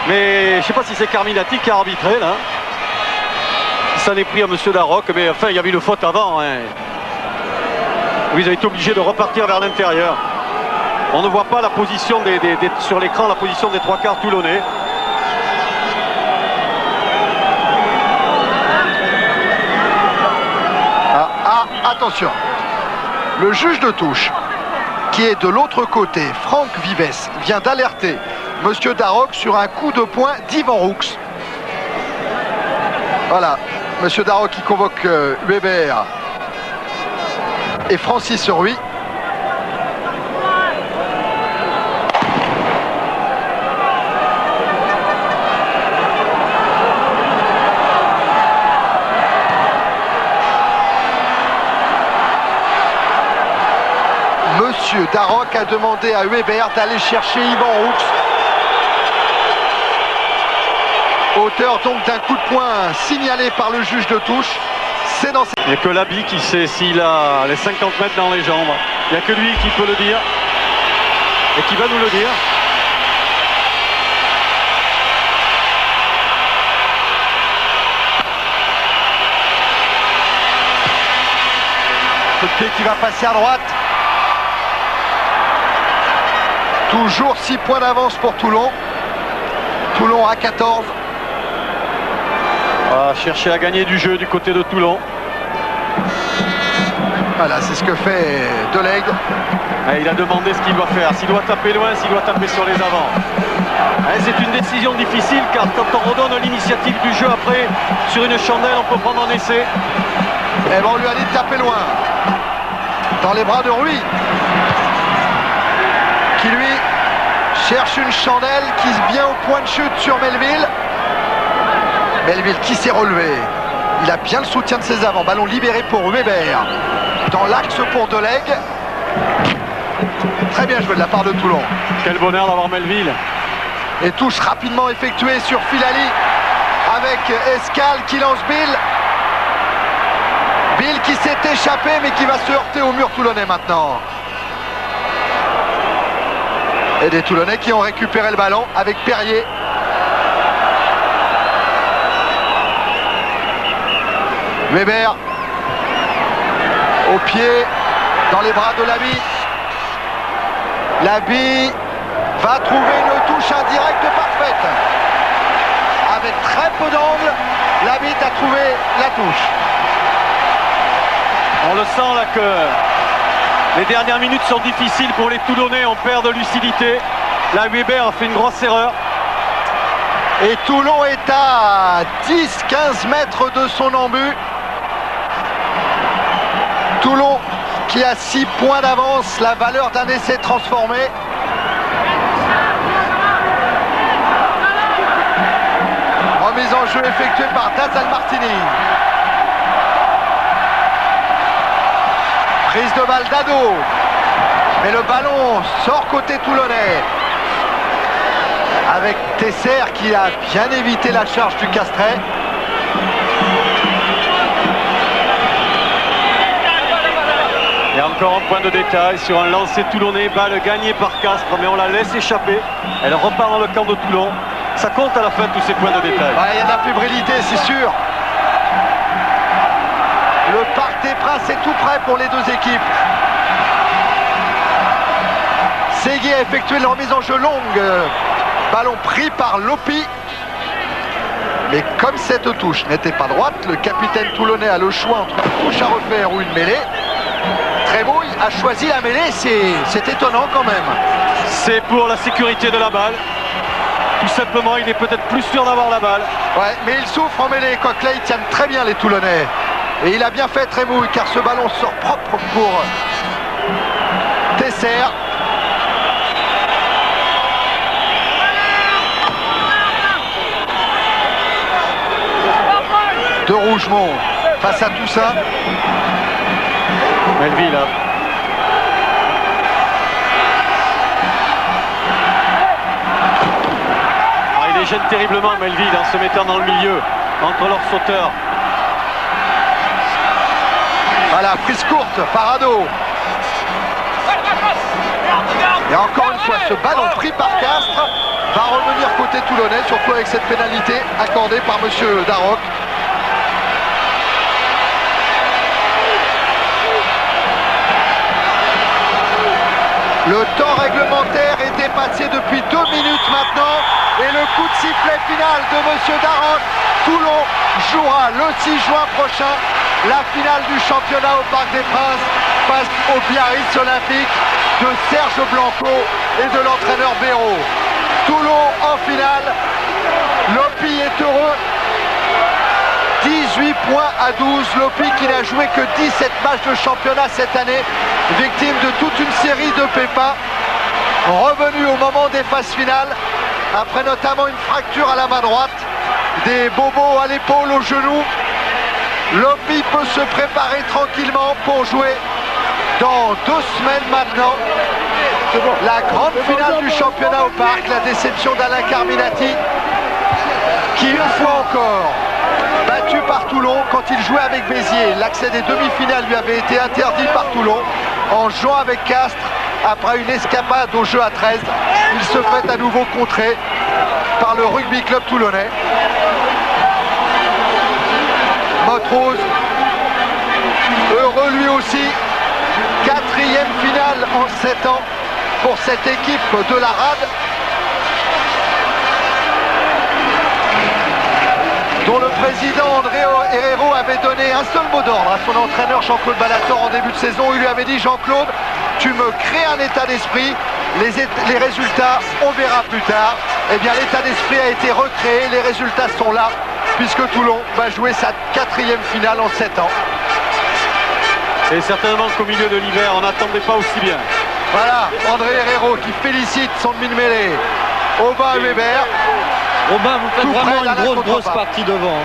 Mais je ne sais pas si c'est Carminati qui a arbitré là. Ça n'est pris à monsieur Darroch, mais enfin il y avait une faute avant. Hein. Oui, ils ont été obligés de repartir vers l'intérieur. On ne voit pas la position sur l'écran, la position des 3/4 toulonnais. Attention. Le juge de touche, qui est de l'autre côté, Franck Vives, vient d'alerter monsieur Darroch sur un coup de poing d'Ivan Roux. Voilà, monsieur Darroch qui convoque Weber et Francis Rui. Monsieur Darroch a demandé à Weber d'aller chercher Ivan Roux. Auteur donc d'un coup de poing signalé par le juge de touche. C'est dans Il n'y a que Labi qui sait s'il a les 50 mètres dans les jambes. Il n'y a que lui qui peut le dire. Et qui va nous le dire. Coup de pied qui va passer à droite. Toujours 6 points d'avance pour Toulon. Toulon à 14. On va chercher à gagner du jeu du côté de Toulon. Voilà, c'est ce que fait Doleg. Et il a demandé ce qu'il doit faire. S'il doit taper loin, s'il doit taper sur les avants. C'est une décision difficile car quand on redonne l'initiative du jeu après, sur une chandelle, on peut prendre un essai. Et bon, on lui a dit de taper loin. Dans les bras de Rui. Qui lui cherche une chandelle qui vient au point de chute sur Melville. Melville qui s'est relevé. Il a bien le soutien de ses avants. Ballon libéré pour Weber. Dans l'axe pour Doleg. Très bien joué de la part de Toulon. Quel bonheur d'avoir Melville. Et touche rapidement effectuée sur Filali avec Escal qui lance Bill. Bill qui s'est échappé mais qui va se heurter au mur toulonnais maintenant. Et des Toulonnais qui ont récupéré le ballon avec Perrier. Weber au pied, dans les bras de Labi. Labi va trouver une touche indirecte parfaite. Avec très peu d'angle, Labi a trouvé la touche. On le sent là que les dernières minutes sont difficiles pour les Toulonnais, on perd de lucidité. Là, Weber a fait une grosse erreur. Et Toulon est à 10-15 mètres de son embut. Toulon qui a 6 points d'avance, la valeur d'un essai transformé. Remise en jeu effectuée par Dazal Martini. Prise de balle d'Ado. Mais le ballon sort côté toulonnais. Avec Tesser qui a bien évité la charge du Castrais. Et encore un point de détail sur un lancer toulonnais, balle gagnée par Castres, mais on la laisse échapper. Elle repart dans le camp de Toulon. Ça compte à la fin tous ces points de détail. Il y a de la fébrilité, c'est sûr. Le Parc des Princes est tout prêt pour les deux équipes. Segui a effectué la remise en jeu longue. Ballon pris par Lopi. Mais comme cette touche n'était pas droite, le capitaine toulonnais a le choix entre une touche à refaire ou une mêlée. Trémouille a choisi la mêlée, c'est étonnant quand même. C'est pour la sécurité de la balle. Tout simplement, il est peut-être plus sûr d'avoir la balle. Ouais, mais il souffre en mêlée. Quoique là, ils tiennent très bien les Toulonnais. Et il a bien fait Trémouille, car ce ballon sort propre pour Tesser. De Rougemont face à Toussaint. Melville. Il les gêne terriblement Melville en se mettant dans le milieu entre leurs sauteurs. Voilà, prise courte par Ado. Et encore une fois, ce ballon pris par Castres va revenir côté toulonnais, surtout avec cette pénalité accordée par monsieur Darroch. Le temps réglementaire est dépassé depuis 2 minutes maintenant. Et le coup de sifflet final de monsieur Darroch. Toulon jouera le 6 juin prochain la finale du championnat au Parc des Princes face au Biarritz Olympique de Serge Blanco et de l'entraîneur Béraud. Toulon en finale. Lopi est heureux. 18 points à 12. Lopi qui n'a joué que 17 matchs de championnat cette année, victime de toute une série de pépins. Revenu au moment des phases finales, après notamment une fracture à la main droite, des bobos à l'épaule, au genou. Lopi peut se préparer tranquillement pour jouer dans 2 semaines maintenant la grande finale du championnat au Parc, la déception d'Alain Carminati qui une fois encore battu par Toulon quand il jouait avec Béziers. L'accès des demi-finales lui avait été interdit par Toulon. En jouant avec Castres, après une escapade au jeu à 13, il se fait à nouveau contrer par le rugby club toulonnais. Motrose, heureux lui aussi. 4e finale en 7 ans pour cette équipe de la Rade, dont le président André Herrero avait donné un seul mot d'ordre à son entraîneur Jean-Claude Ballator en début de saison. Il lui avait dit: Jean-Claude, tu me crées un état d'esprit, les résultats on verra plus tard. Eh bien l'état d'esprit a été recréé, les résultats sont là, puisque Toulon va jouer sa 4e finale en 7 ans. Et certainement qu'au milieu de l'hiver, on n'attendait pas aussi bien. Voilà, André Herrero qui félicite son demi-mêlée Aubin et Weber. Robin, vous faites vraiment une grosse partie devant.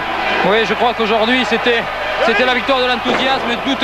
Oui, je crois qu'aujourd'hui, c'était la victoire de l'enthousiasme et de toute